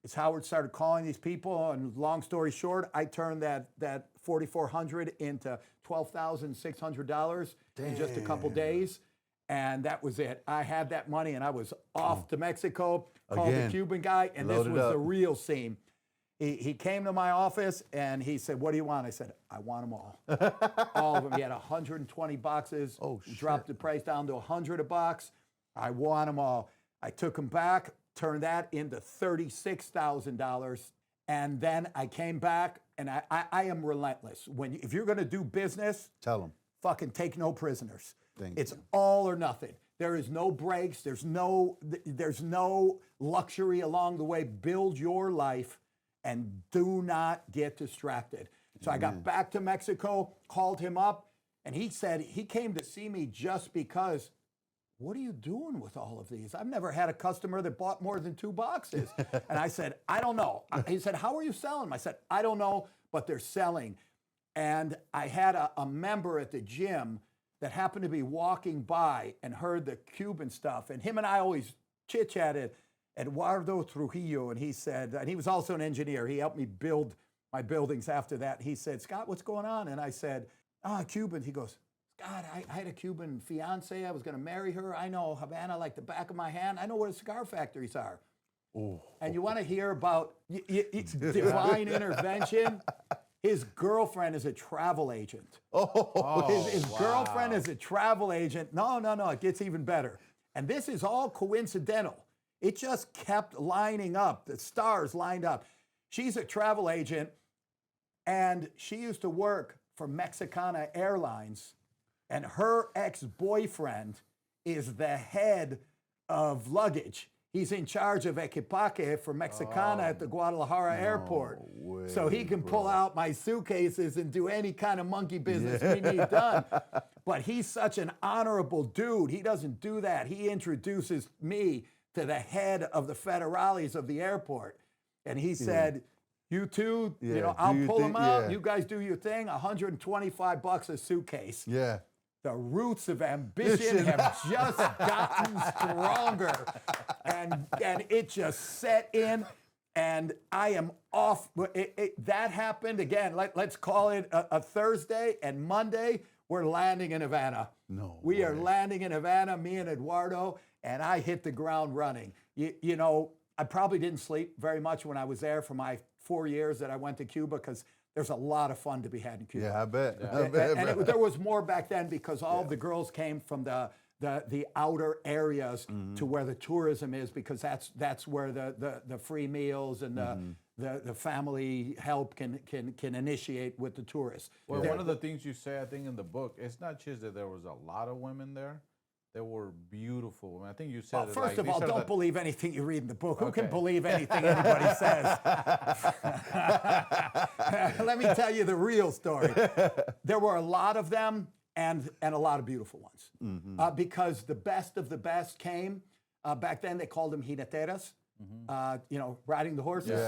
as Howard started calling these people, and long story short, I turned that $4,400 into $12,600 in just a couple days, and that was it. I had that money, and I was off to Mexico. Called the Cuban guy, and this was the real scene. He came to my office, and he said, "What do you want?" I said, "I want them all, all of them." He had 120 boxes. Dropped the price down to 100 a box. I want them all. I took them back, turned that into $36,000. And then I came back, and I am relentless. If you're going to do business, Tell them. fucking take no prisoners. Thank you. All or nothing. There is no breaks. There's no luxury along the way. Build your life and do not get distracted. So I got back to Mexico, called him up, and he said he came to see me just because, what are you doing with all of these? I've never had a customer that bought more than 2 boxes. And I said, I don't know. He said, how are you selling them? I said, I don't know, but they're selling. And I had a member at the gym that happened to be walking by and heard the Cuban stuff. And him and I always chit-chatted, Eduardo Trujillo, and he said, and he was also an engineer. He helped me build my buildings after that. He said, Scott, what's going on? And I said, Cuban. He goes, Scott, I had a Cuban fiance. I was going to marry her. I know Havana like the back of my hand. I know where the cigar factories are. Oh. And you want to hear about divine intervention? His girlfriend is a travel agent. His girlfriend is a travel agent. No, it gets even better. And this is all coincidental. It just kept lining up. The stars lined up. She's a travel agent, and she used to work for Mexicana Airlines, and her ex-boyfriend is the head of luggage. He's in charge of equipaje for Mexicana at the Guadalajara airport. So he can pull out my suitcases and do any kind of monkey business we need done. But he's such an honorable dude. He doesn't do that. He introduces me to the head of the federales of the airport. And he said, you two, I'll pull them out. You guys do your thing. $125 a suitcase. Yeah. The roots of ambition have just gotten stronger. And it just set in, and I am off. That happened again. Let's call it a Thursday, and Monday, we're landing in Havana. We are landing in Havana, me and Eduardo, and I hit the ground running. You know, I probably didn't sleep very much when I was there for my 4 years that I went to Cuba, because there's a lot of fun to be had in Cuba. Yeah, I bet. There was more back then, because all of the girls came from the outer areas to where the tourism is, because that's where the free meals and the family help can initiate with the tourists. Well, one of the things you say, I think, in the book, it's not just that there was a lot of women there. They were beautiful. I think you said Well, it, first like, of all, these are don't believe anything you read in the book. Who can believe anything anybody says? Let me tell you the real story. There were a lot of them, and a lot of beautiful ones. Because the best of the best came. Back then, they called them jineteras, riding the horses.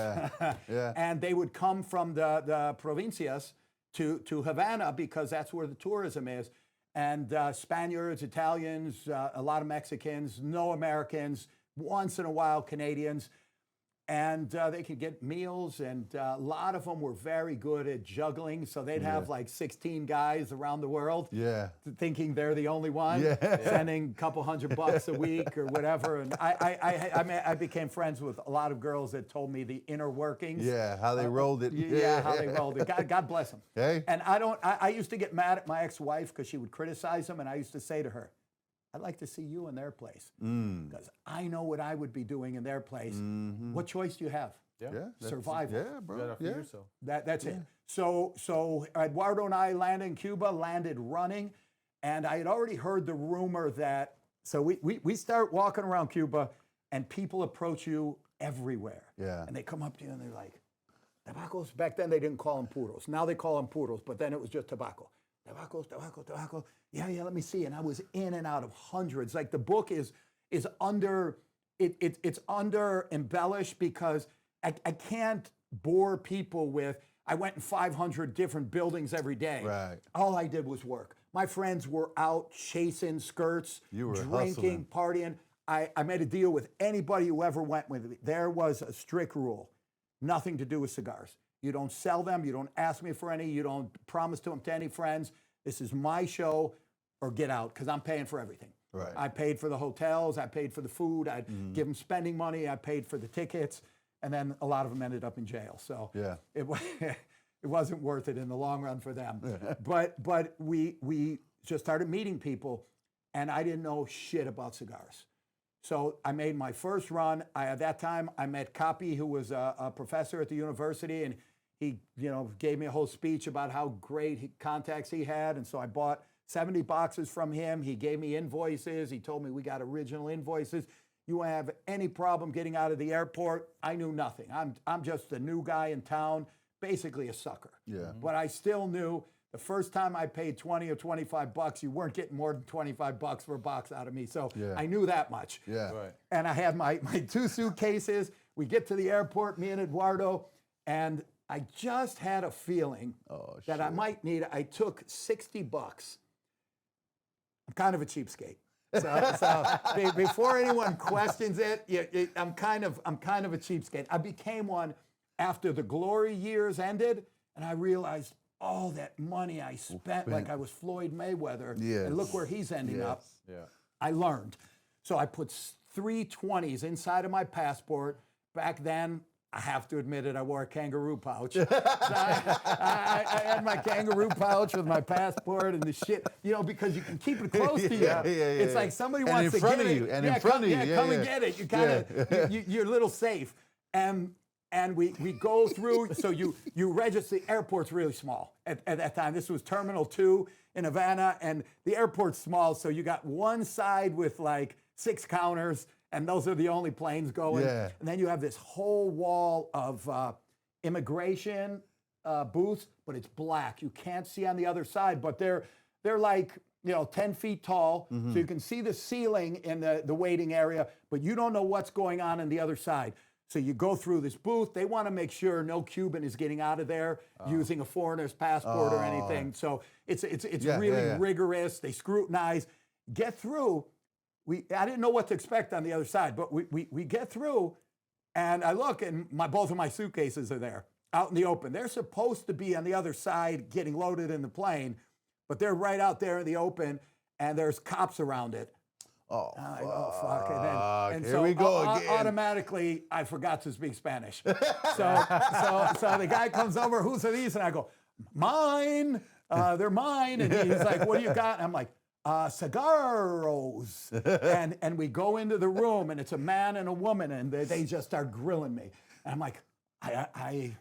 Yeah. And they would come from the provincias to Havana, because that's where the tourism is. And Spaniards, Italians, a lot of Mexicans, no Americans, once in a while Canadians. And they could get meals, and a lot of them were very good at juggling. So they'd have like 16 guys around the world, thinking they're the only one, sending a couple $100 a week or whatever. And I became friends with a lot of girls that told me the inner workings. Yeah, how they rolled it. How they rolled it. God bless them. Hey. And I used to get mad at my ex-wife because she would criticize them, and I used to say to her, I'd like to see you in their place, because I know what I would be doing in their place. What choice do you have? Survival. Yeah, bro. Yourself. That's it. So Eduardo and I landed in Cuba, landed running, and I had already heard the rumor that, so we start walking around Cuba, and people approach you everywhere. Yeah. And they come up to you and they're like, tabacos? Back then they didn't call them puros. Now they call them puros, but then it was just tobacco. Tobacco. Yeah, let me see. And I was in and out of hundreds. Like, the book is under, it's under embellished, because I can't bore people with, I went in 500 different buildings every day. Right. All I did was work. My friends were out chasing skirts, You were drinking, partying. I made a deal with anybody who ever went with me. There was a strict rule. Nothing to do with cigars. You don't sell them. You don't ask me for any. You don't promise to them to any friends. This is my show, or get out, because I'm paying for everything. Right. I paid for the hotels. I paid for the food. I'd give them spending money. I paid for the tickets. And then a lot of them ended up in jail. So it wasn't worth it in the long run for them. But we just started meeting people, and I didn't know shit about cigars. So I made my first run. At that time, I met Capi, who was a professor at the university, and he, gave me a whole speech about how great contacts he had. And so I bought 70 boxes from him. He gave me invoices. He told me we got original invoices. You won't have any problem getting out of the airport. I knew nothing. I'm just a new guy in town, basically a sucker. Yeah. But I still knew the first time I paid 20 or 25 bucks, you weren't getting more than 25 bucks for a box out of me. So I knew that much. Yeah. Right. And I had my 2 suitcases. We get to the airport, me and Eduardo, and I just had a feeling that I might need. I took $60. I'm kind of a cheapskate. So before anyone questions it, I'm kind of a cheapskate. I became one after the glory years ended, and I realized all that money I spent like I was Floyd Mayweather, and look where he's ending up. Yeah. I learned. So I put 320s inside of my passport. Back then, I have to admit it, I wore a kangaroo pouch. So I had my kangaroo pouch with my passport and the shit, because you can keep it close to you. It's like somebody wants to get it. And in front of you. Come and get it. You kind of, you're a little safe. And we go through, so you register. The airport's really small at that time. This was Terminal 2 in Havana, and the airport's small, so you got one side with like 6 counters, and those are the only planes going. Yeah. And then you have this whole wall of immigration booths, but it's black. You can't see on the other side, but they're like 10 feet tall, so you can see the ceiling in the waiting area, but you don't know what's going on the other side. So you go through this booth. They want to make sure no Cuban is getting out of there using a foreigner's passport or anything. So it's really rigorous. They scrutinize. Get through. I didn't know what to expect on the other side, but we get through, and I look, and both of my suitcases are there out in the open. They're supposed to be on the other side getting loaded in the plane, but they're right out there in the open, and there's cops around it. Oh, I go, fuck. And here so we go again. Automatically, I forgot to speak Spanish. So the guy comes over, whose are these? And I go, mine. They're mine. And he's like, what do you got? And I'm like, cigarros. And we go into the room, and it's a man and a woman, and they just start grilling me. And I'm like, I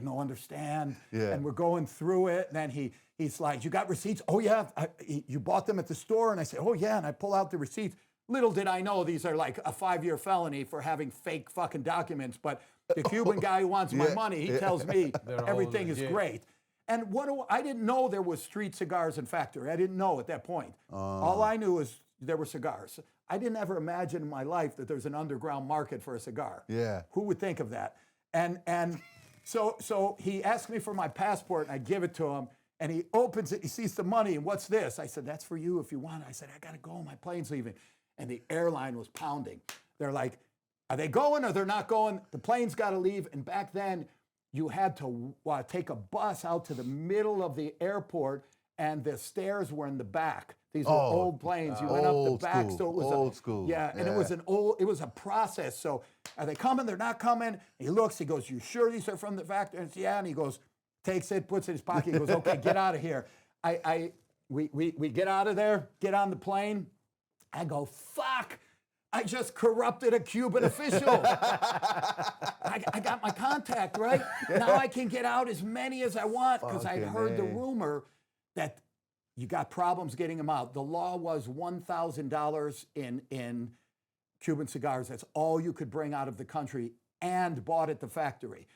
don't understand. Yeah. And we're going through it, and then he's like, you got receipts? Oh, yeah. You bought them at the store? And I say, oh, yeah. And I pull out the receipts. Little did I know these are like a 5-year felony for having fake fucking documents. But the Cuban guy who wants my money, he tells me everything is great. And I didn't know there was street cigars in factory. I didn't know at that point. All I knew is there were cigars. I didn't ever imagine in my life that there's an underground market for a cigar. Yeah. Who would think of that? And so he asked me for my passport, and I give it to him, and he opens it, he sees the money, and what's this? I said, that's for you if you want. I said, I gotta go, my plane's leaving. And the airline was pounding. They're like, are they going or they're not going? The plane's gotta leave. And back then, you had to take a bus out to the middle of the airport, and the stairs were in the back. These were old planes. You went up the back, so it was old school. Yeah, and it was a process. So are they coming? They're not coming. And he looks. He goes, "You sure these are from the factory?" And yeah. And he goes, takes it, puts it in his pocket. He goes, "Okay, get out of here." We get out of there. Get on the plane. I go, "Fuck! I just corrupted a Cuban official. I got my contact, right? Now I can get out as many as I want because I'd heard the rumor that you got problems getting them out. The law was $1,000 in Cuban cigars. That's all you could bring out of the country and bought at the factory.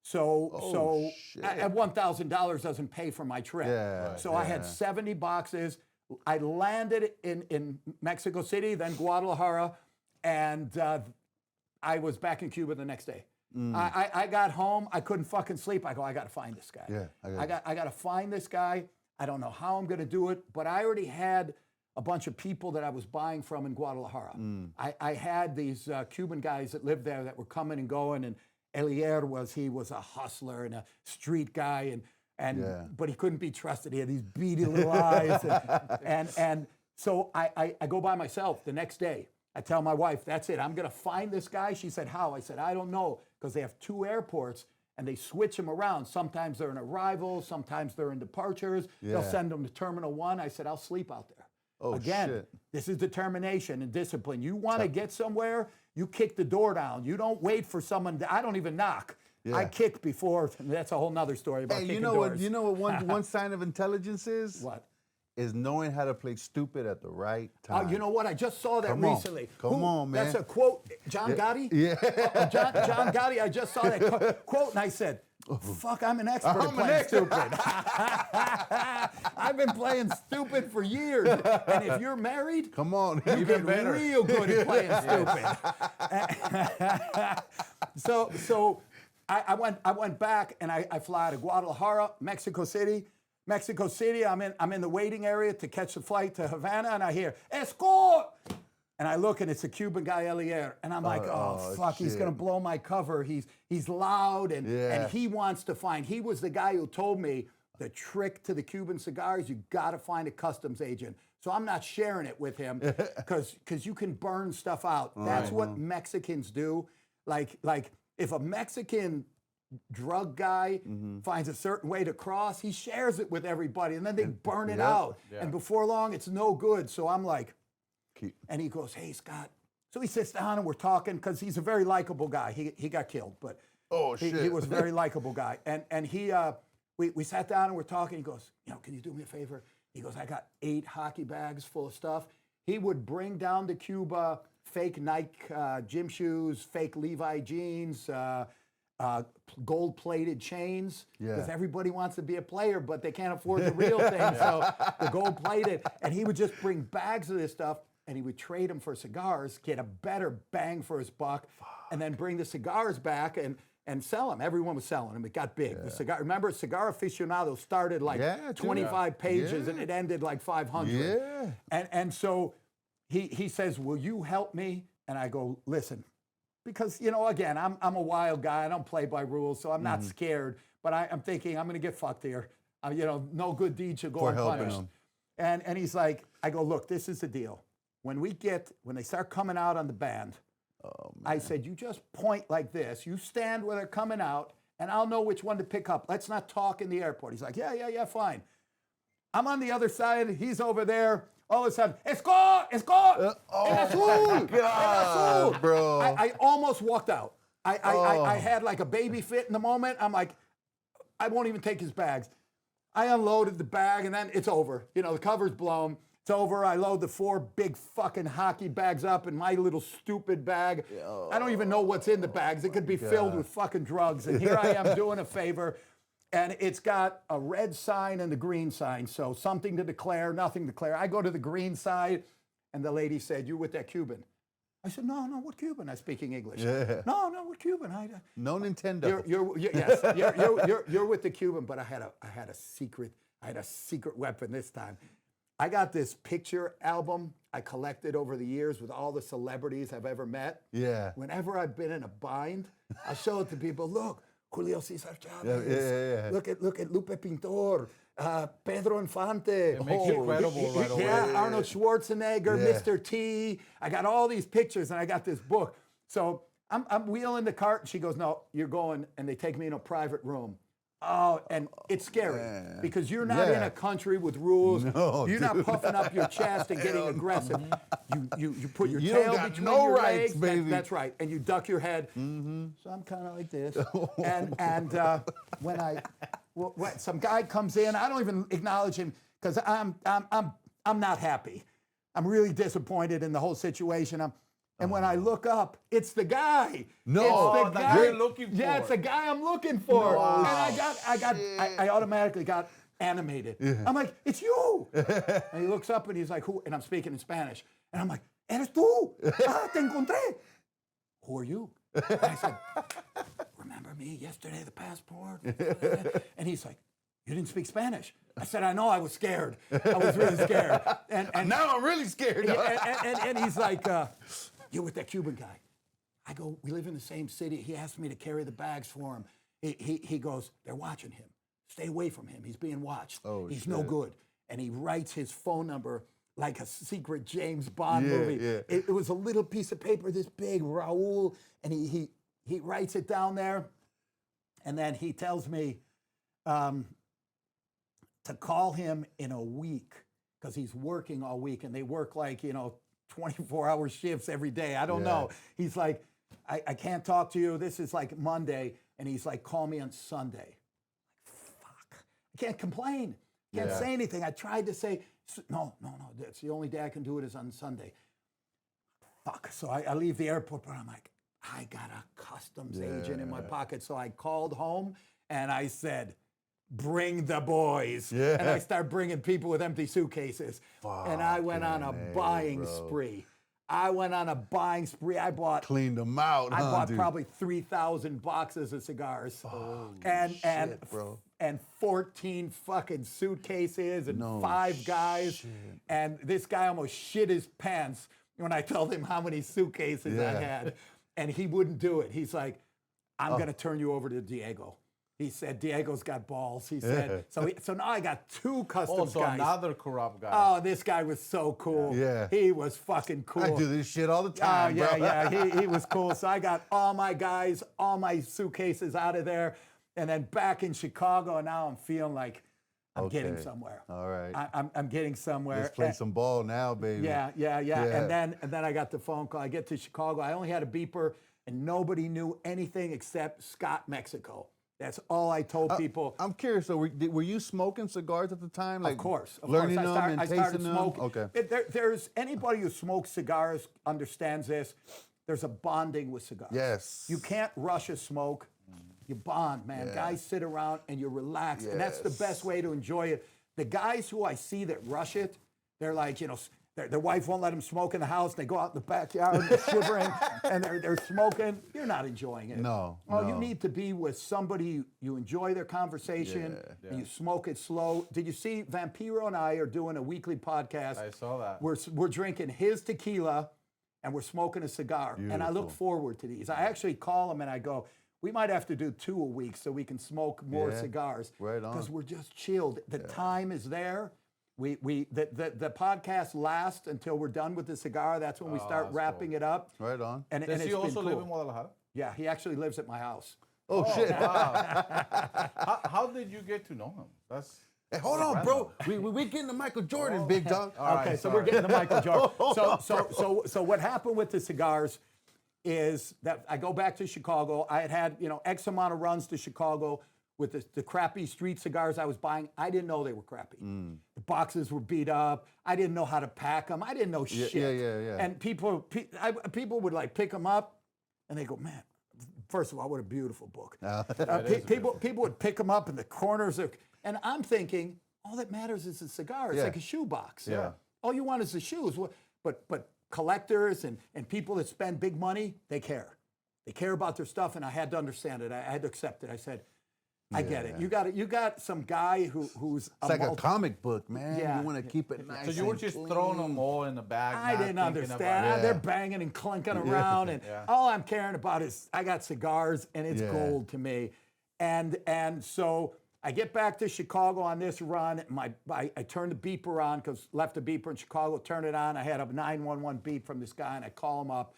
So at $1,000 doesn't pay for my trip. Yeah, so I had 70 boxes. I landed in Mexico City, then Guadalajara, and I was back in Cuba the next day. I got home. I couldn't fucking sleep. I go, I got to find this guy. Yeah, I got to find this guy. I don't know how I'm going to do it, but I already had a bunch of people that I was buying from in Guadalajara. I had these Cuban guys that lived there that were coming and going, and Elier was a hustler and a street guy, but he couldn't be trusted. He had these beady little eyes, and so I go by myself the next day. I tell my wife, that's it. I'm going to find this guy. She said, how? I said, I don't know, because they have 2 airports. And they switch them around. Sometimes they're in arrivals, sometimes they're in departures. They'll send them to Terminal 1. I said, I'll sleep out there. Again, this is determination and discipline. You want to get somewhere, you kick the door down. You don't wait for someone. I don't even knock. I kick before. That's a whole nother story about kicking doors. You know what one sign of intelligence is? What? Is knowing how to play stupid at the right time. You know what? I just saw that recently. Come on, man. That's a quote. John Gotti? Yeah. John Gotti, I just saw that quote, and I said, fuck, I'm an expert at playing stupid. I've been playing stupid for years. And if you're married, come on, you get real good at playing stupid. So I went back and I fly to Guadalajara, Mexico City. Mexico City, I'm in the waiting area to catch the flight to Havana, and I hear, escort! And I look, and it's a Cuban guy, Elier, and I'm like, oh fuck, he's gonna blow my cover. He's loud, and he wants to find. He was the guy who told me the trick to the Cuban cigars. You gotta find a customs agent. So I'm not sharing it with him because you can burn stuff out. That's what Mexicans do. Like if a Mexican drug guy finds a certain way to cross, he shares it with everybody, and then they burn it out. And before long, it's no good. So I'm like. And he goes, hey, Scott. So he sits down and we're talking because he's a very likable guy. He got killed, but he was a very likable guy. And we sat down and we're talking. He goes, can you do me a favor? He goes, I got 8 hockey bags full of stuff. He would bring down to Cuba fake Nike gym shoes, fake Levi jeans, gold-plated chains, because everybody wants to be a player, but they can't afford the real thing, so the gold-plated. And he would just bring bags of this stuff, and he would trade them for cigars, get a better bang for his buck, and then bring the cigars back and sell them. Everyone was selling them. It got big. The cigar, remember, Cigar Aficionado started like 25 pages, and it ended like 500. And so he says, will you help me? And I go, listen. Because, again, I'm a wild guy. I don't play by rules, so I'm not scared. But I'm thinking I'm going to get fucked here. No good deed should go unpunished. And he's like, I go, look, this is the deal. When they start coming out on the band, I said, you just point like this. You stand where they're coming out, and I'll know which one to pick up. Let's not talk in the airport. He's like, yeah, fine. I'm on the other side. He's over there. All of a sudden, escort! El azul! El azul! Bro. I almost walked out. I had like a baby fit in the moment. I'm like, I won't even take his bags. I unloaded the bag, and then it's over. The cover's blown. It's over. I load the 4 big fucking hockey bags up in my little stupid bag. I don't even know what's in the bags. It could be filled with fucking drugs. And here I am doing a favor. And it's got a red sign and the green sign. So something to declare, nothing to declare. I go to the green side, and the lady said, you with that Cuban? I said, no, what Cuban? I'm speaking English. No, what Cuban? No Nintendo. You're with the Cuban, but I had a secret weapon this time. I got this picture album I collected over the years with all the celebrities I've ever met. Yeah. Whenever I've been in a bind, I show it to people. Look, Julio Cesar Chavez. Look at Lupe Pintor, Pedro Infante. It makes you credible right away. Yeah, Arnold Schwarzenegger, Mr. T. I got all these pictures, and I got this book. So I'm wheeling the cart, and she goes, no, you're going, and they take me in a private room. Oh, and it's scary because you're not in a country with rules. No, you're not puffing up your chest and getting aggressive. You put your You tail don't got between no your rights, legs. baby. That's right, and you duck your head. So I'm kind of like this, and when some guy comes in, I don't even acknowledge him because I'm not happy. I'm really disappointed in the whole situation. And when I look up, it's the guy. No, it's the guy you're looking for. Yeah, it's the guy I'm looking for. No, and I automatically got animated. I'm like, it's you. And he looks up and he's like, who? And I'm speaking in Spanish. And I'm like, eres tú. Te encontré. Who are you? And I said, remember me yesterday, the passport? And he's like, you didn't speak Spanish. I said, I know, I was scared. I was really scared. And now I'm really scared. and he's like, you're with that Cuban guy. I go, we live in the same city. He asked me to carry the bags for him. He goes, they're watching him. Stay away from him. He's being watched. He's no good. And he writes his phone number like a secret James Bond movie. It was a little piece of paper this big, Raul, and he writes it down there. And then he tells me to call him in a week because he's working all week, and they work like, 24-hour shifts every day. I don't know. He's like, I can't talk to you. This is like Monday. And he's like, call me on Sunday. Fuck. I can't complain. Can't say anything. I tried to say, no. That's the only day I can do it is on Sunday. Fuck. So I leave the airport, but I'm like, I got a customs agent in my pocket. So I called home and I said, bring the boys. And I start bringing people with empty suitcases. And I went on a buying spree. I went on a buying spree. I bought Cleaned them out, I huh, bought dude? probably 3,000 boxes of cigars, and shit, bro. and 14 fucking suitcases and No 5 guys, shit. and this guy almost shit his pants when I told him how many suitcases I Yeah. had, and he wouldn't do it. He's like, "I'm gonna turn you over to Diego." He said, "Diego's got balls." He said, so now I got 2 customs Also, guys. another corrupt guy. Oh, this guy was so cool. Yeah. He was fucking cool. I do this shit all the Oh, time, yeah, bro. yeah. He was cool. So I got all my guys, all my suitcases out of there. And then back in Chicago, and now I'm feeling like I'm getting Okay. somewhere. All right. I'm getting somewhere. Let's play And- some ball now, baby. Yeah. Yeah. And then I got the phone call. I get to Chicago. I only had a beeper, and nobody knew anything except Scott, Mexico. That's all I told people. I'm curious. So, were you smoking cigars at the time? Like, Of course. learning I them started, and I started tasting them. smoking. Okay. There's anybody who smokes cigars understands this. There's a bonding with cigars. Yes. You can't rush a smoke. You bond, man. Yeah. Guys sit around and you relax, and that's the Yes. best way to enjoy it. The guys who I see that rush it, they're like, their wife won't let them smoke in the house. They go out in the backyard and they're shivering and they're smoking. You're not enjoying it. No, Oh, no. you need to be with somebody you enjoy their conversation and you smoke it slow. Did you see Vampiro and I are doing a weekly podcast? I saw that. We're drinking his tequila and we're smoking a cigar. And I look Beautiful. forward to these. I actually call him and I go, we might have to do 2 a week so we can smoke more Yeah, cigars. right on. Because we're just chilled. The time is there. The podcast lasts until we're done with the cigar. That's when we start that's wrapping it up. Right on. And Does it's he been also live cool. in Guadalajara? Yeah, he actually lives at my house. Oh, shit. How did you get to know him? That's Hey, hold on, bro. We getting to Michael Jordan, big dog. All right, Okay, so sorry. we're getting to Michael Jordan. So what happened with the cigars is that I go back to Chicago. I had X amount of runs to Chicago with the crappy street cigars I was buying. I didn't know they were crappy. The boxes were beat up. I didn't know how to pack them. I didn't know shit. yeah. And people would like pick them up, and they go, "Man, first of all, what a beautiful book." People would pick them up in the corners and I'm thinking, all that matters is the cigar. It's Yeah. like a shoebox. Yeah. All you want is the shoes. But collectors and people that spend big money, they care. They care about their stuff, and I had to understand it. I had to accept it. I said, I get it. You got some guy who's It's like a comic book, man. Yeah. You want to keep it nice. So you were and just clean. throwing them all in the bag. I not didn't thinking understand. about it. They're banging and clinking around, and all I'm caring about is I got cigars, and it's Yeah. gold to me. And so I get back to Chicago on this run. I turned the beeper on because left the beeper in Chicago, turned it on. I had a 911 beep from this guy, and I call him up,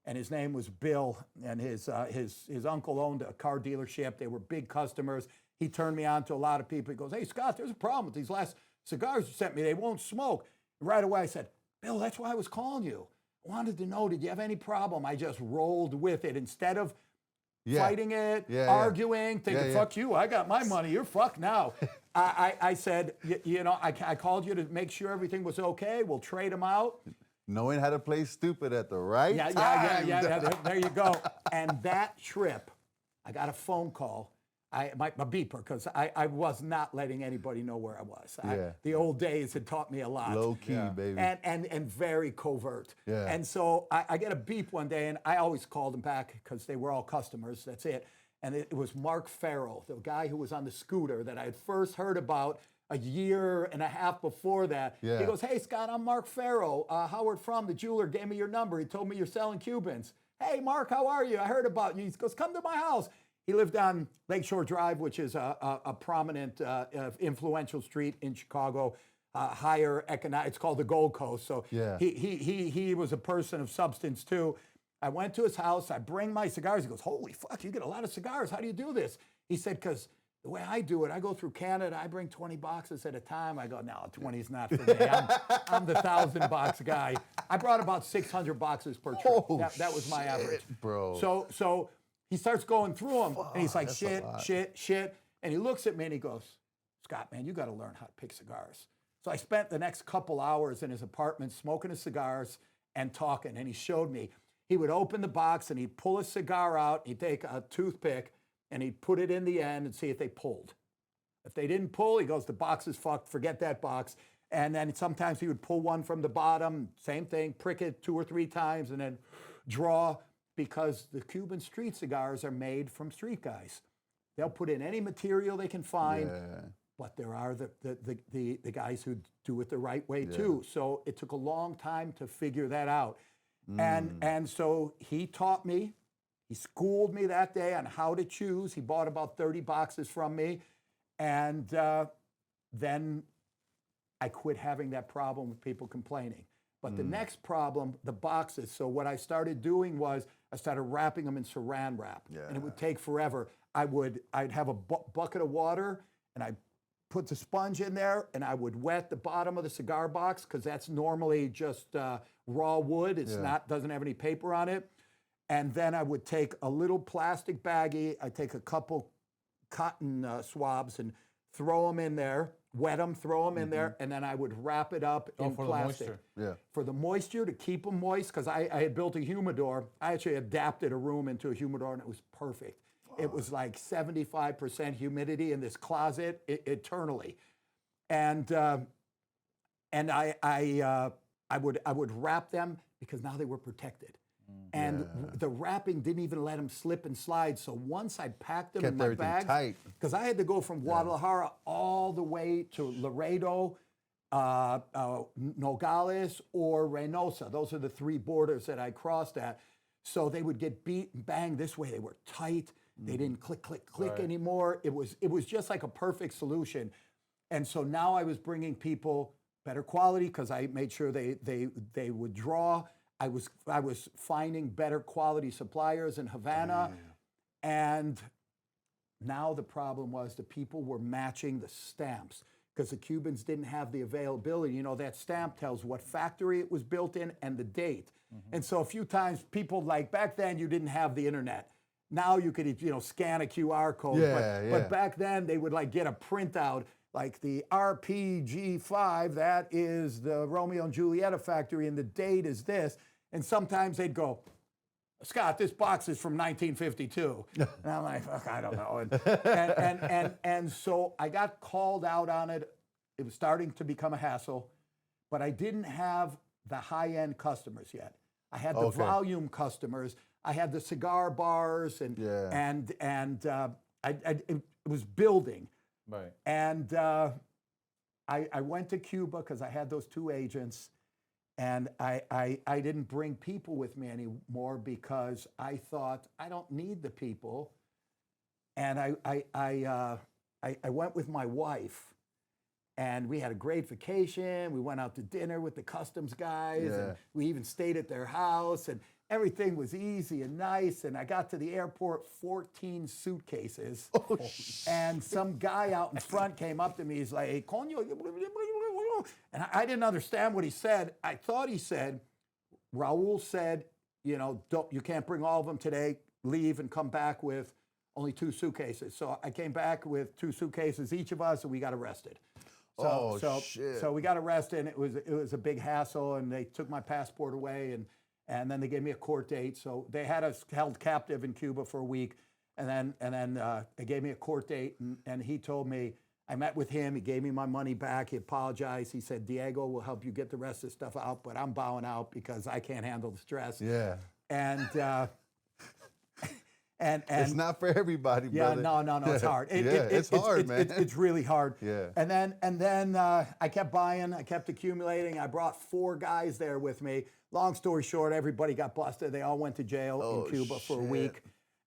and his name was Bill, and his uncle owned a car dealership. They were big customers. He turned me on to a lot of people. He goes, "Hey, Scott, there's a problem with these last cigars you sent me. They won't smoke." Right away, I said, "Bill, that's why I was calling you. I wanted to know, did you have any problem?" I just rolled with it. Instead of fighting it, arguing, thinking, "Fuck you, I got my money, you're fucked now." I said, I called you to make sure everything was okay. We'll trade them out. Knowing how to play stupid at the right Yeah, time. there you go. And that trip, I got a phone call. My beeper, because I was not letting anybody know where I was. The old days had taught me a lot. Low key, baby. And very covert. Yeah. And so I get a beep one day, and I always called them back because they were all customers. That's it. And it was Mark Farrell, the guy who was on the scooter that I had first heard about a year and a half before that. Yeah. He goes, "Hey, Scott, I'm Mark Farrell. Howard From, the jeweler, gave me your number. He told me you're selling Cubans. Hey, Mark, how are you? I heard about you." He goes, "Come to my house." He lived on Lakeshore Drive, which is a prominent, influential street in Chicago, higher economic. It's called the Gold Coast. So Yeah. he was a person of substance too. I went to his house. I bring my cigars. He goes, "Holy fuck, you get a lot of cigars. How do you do this?" He said, "Because the way I do it, I go through Canada. I bring 20 boxes at a time." I go, "No, 20 is not for me. I'm the 1,000-box guy." I brought about 600 boxes per trip. Oh, that was my average, bro. So he starts going through them, and he's like, shit. And he looks at me and he goes, "Scott, man, you got to learn how to pick cigars." So I spent the next couple hours in his apartment smoking his cigars and talking. And he showed me. He would open the box and he'd pull a cigar out. He'd take a toothpick and he'd put it in the end and see if they pulled. If they didn't pull, he goes, "The box is fucked. Forget that box." And then sometimes he would pull one from the bottom, same thing, prick it 2 or 3 times, and then draw, because the Cuban street cigars are made from street guys. They'll put in any material they can find, but there are the guys who do it the right way too. So it took a long time to figure that out. And so he taught me, he schooled me that day on how to choose. He bought about 30 boxes from me. And then I quit having that problem with people complaining. But the next problem, the boxes. So what I started doing was I started wrapping them in saran wrap, and it would take forever. I'd have a bucket of water, and I'd put the sponge in there, and I would wet the bottom of the cigar box, because that's normally just raw wood. It's not, doesn't have any paper on it. And then I would take a little plastic baggie. I'd take a couple cotton swabs and throw them in there, wet them, throw them in there, and then I would wrap it up in for plastic. The moisture. For the moisture, to keep them moist, because I had built a humidor. I actually adapted a room into a humidor, and it was perfect. It was like 75% humidity in this closet eternally. And I would wrap them, because now they were protected. And the wrapping didn't even let them slip and slide. So once I packed them in my bags, because I had to go from Guadalajara all the way to Laredo, Nogales, or Reynosa. Those are the 3 borders that I crossed at. So they would get beat and banged this way. They were tight. They didn't click, click, click anymore. It was just like a perfect solution. And so now I was bringing people better quality, because I made sure they would draw. I was finding better quality suppliers in Havana. And now the problem was the people were matching the stamps, because the Cubans didn't have the availability. You know, that stamp tells what factory it was built in and the date. And so a few times people, like back then you didn't have the internet. Now you could, scan a QR code. But back then they would like get a printout, like the RPG5, that is the Romeo and Julieta factory, and the date is this. And sometimes they'd go, Scott, this box is from 1952. And I'm like, fuck, I don't know. And so I got called out on it. It was starting to become a hassle, but I didn't have the high-end customers yet. I had the volume customers. I had the cigar bars, and it was building. Right. And I went to Cuba, because I had those 2 agents, and I didn't bring people with me anymore, because I thought I don't need the people. And I went with my wife, and we had a great vacation. We went out to dinner with the customs guys, and we even stayed at their house, and everything was easy and nice. And I got to the airport, 14 suitcases. And some guy out in front came up to me. He's like, hey, coño. And I didn't understand what he said. I thought he said, Raul said, you can't bring all of them today. Leave and come back with only 2 suitcases. So I came back with 2 suitcases, each of us, and we got arrested. So we got arrested, and it was a big hassle, and they took my passport away, and then they gave me a court date. So they had us held captive in Cuba for a week, and then they gave me a court date, and he told me, I met with him, he gave me my money back, he apologized, he said, Diego will help you get the rest of the stuff out, but I'm bowing out because I can't handle the stress. And it's not for everybody, brother. No, it's hard. It's hard, man. It's really hard. And then I kept buying, I kept accumulating. I brought 4 guys there with me. Long story short, everybody got busted. They all went to jail in Cuba for a week,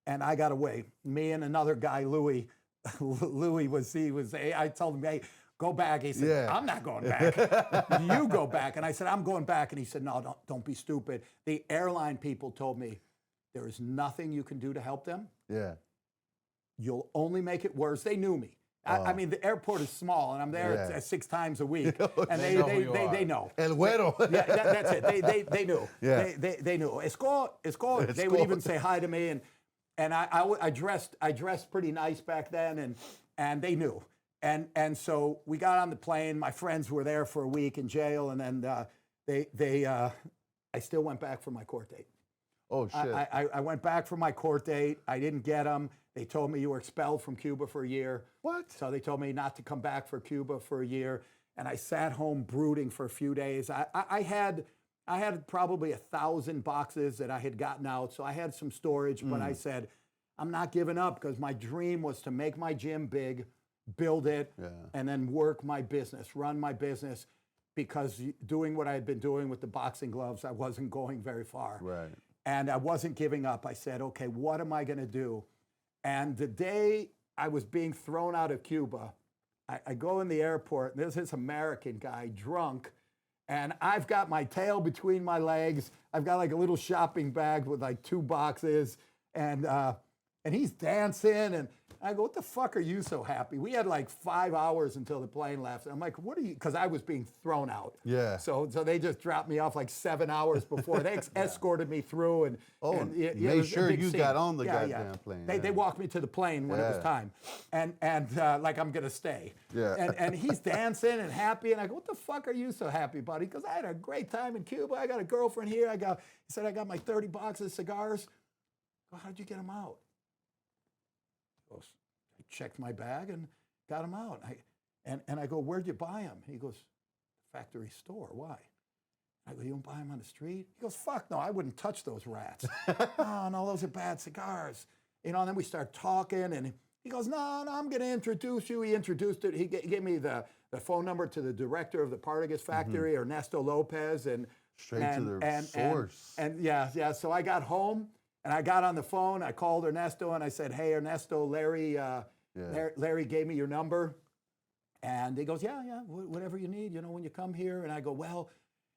and I got away. Me and another guy, Louis. I told him, hey, go back. He said, I'm not going back. You go back. And I said, I'm going back. And he said, no, don't be stupid. The airline people told me, there is nothing you can do to help them. You'll only make it worse. They knew me. I mean, the airport is small, and I'm there 6 times a week, and they know. El güero. That's it. They knew. They knew. Esco. They would even say hi to me, and I dressed pretty nice back then, and they knew. And so we got on the plane. My friends were there for a week in jail, and then I still went back for my court date. Oh, shit. I went back for my court date. I didn't get them. They told me you were expelled from Cuba for a year. What? So they told me not to come back for Cuba for a year. and I sat home brooding for a few days. I had probably 1,000 boxes that I had gotten out, so I had some storage, but I said, I'm not giving up because my dream was to make my gym big, build it, and then work my business, run my business, because doing what I had been doing with the boxing gloves, I wasn't going very far. Right. And I wasn't giving up. I said, okay, what am I going to do? And the day I was being thrown out of Cuba, I go in the airport, and there's this American guy, drunk, and I've got my tail between my legs. I've got like a little shopping bag with like 2 boxes, and he's dancing, and I go, what the fuck are you so happy? We had like 5 hours until the plane left. And I'm like, what are you, because I was being thrown out. Yeah. So they just dropped me off like 7 hours before. They escorted me through, and it made was a sure big you scene. got on the goddamn plane. They walked me to the plane when it was time, and like I'm gonna stay. Yeah. And he's dancing and happy, and I go, what the fuck are you so happy about? Because I had a great time in Cuba. I got a girlfriend here. He said I got my 30 boxes of cigars. Well, how'd you get them out? I checked my bag and got them out. And I go, where'd you buy them? He goes, factory store. Why? I go, you don't buy them on the street? He goes, fuck no, I wouldn't touch those rats. Oh, no, those are bad cigars. You know, and then we start talking, and he goes, no, I'm going to introduce you. He introduced it. He gave me the phone number to the director of the Partagas factory, Ernesto Lopez. And Straight to the source. And yeah. So I got home, and I got on the phone. I called Ernesto, and I said, hey, Ernesto, Larry gave me your number. And he goes, yeah, whatever you need, you know, when you come here. And I go, well,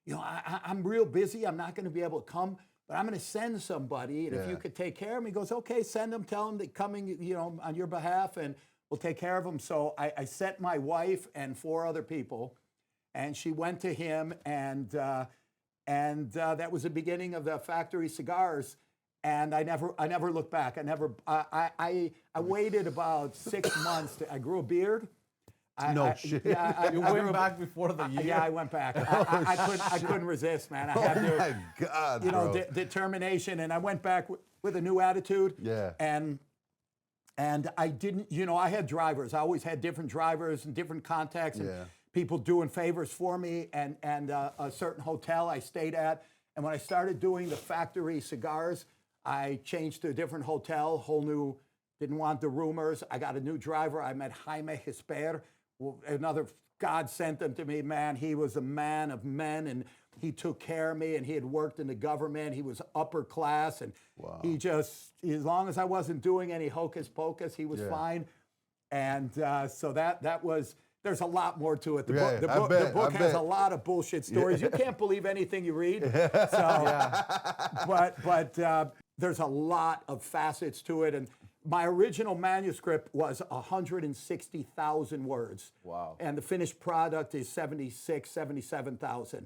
you know, I'm real busy. I'm not going to be able to come, but I'm going to send somebody. And if you could take care of him, he goes, okay, send them, tell them they're coming, you know, on your behalf, and we'll take care of them. So I sent my wife and 4 other people, and she went to him, and that was the beginning of the factory cigars. And I never looked back. I waited about 6 months. I grew a beard. Shit. You went back before the year? Yeah, I went back. I couldn't resist, man. I had to, my God, you know, bro. determination. And I went back with a new attitude. Yeah. And I didn't, you know, I had drivers. I always had different drivers and different contacts and people doing favors for me. And a certain hotel I stayed at. And when I started doing the factory cigars, I changed to a different hotel, whole new, didn't want the rumors. I got a new driver. I met Jaime Gisper, another, God sent him to me, man. He was a man of men, and he took care of me, and he had worked in the government. He was upper class, and he just, as long as I wasn't doing any hocus pocus, he was fine. And so that was, there's a lot more to it. The book has a lot of bullshit stories. You can't believe anything you read. So, but there's a lot of facets to it. And my original manuscript was 160,000 words. Wow. And the finished product is 77,000.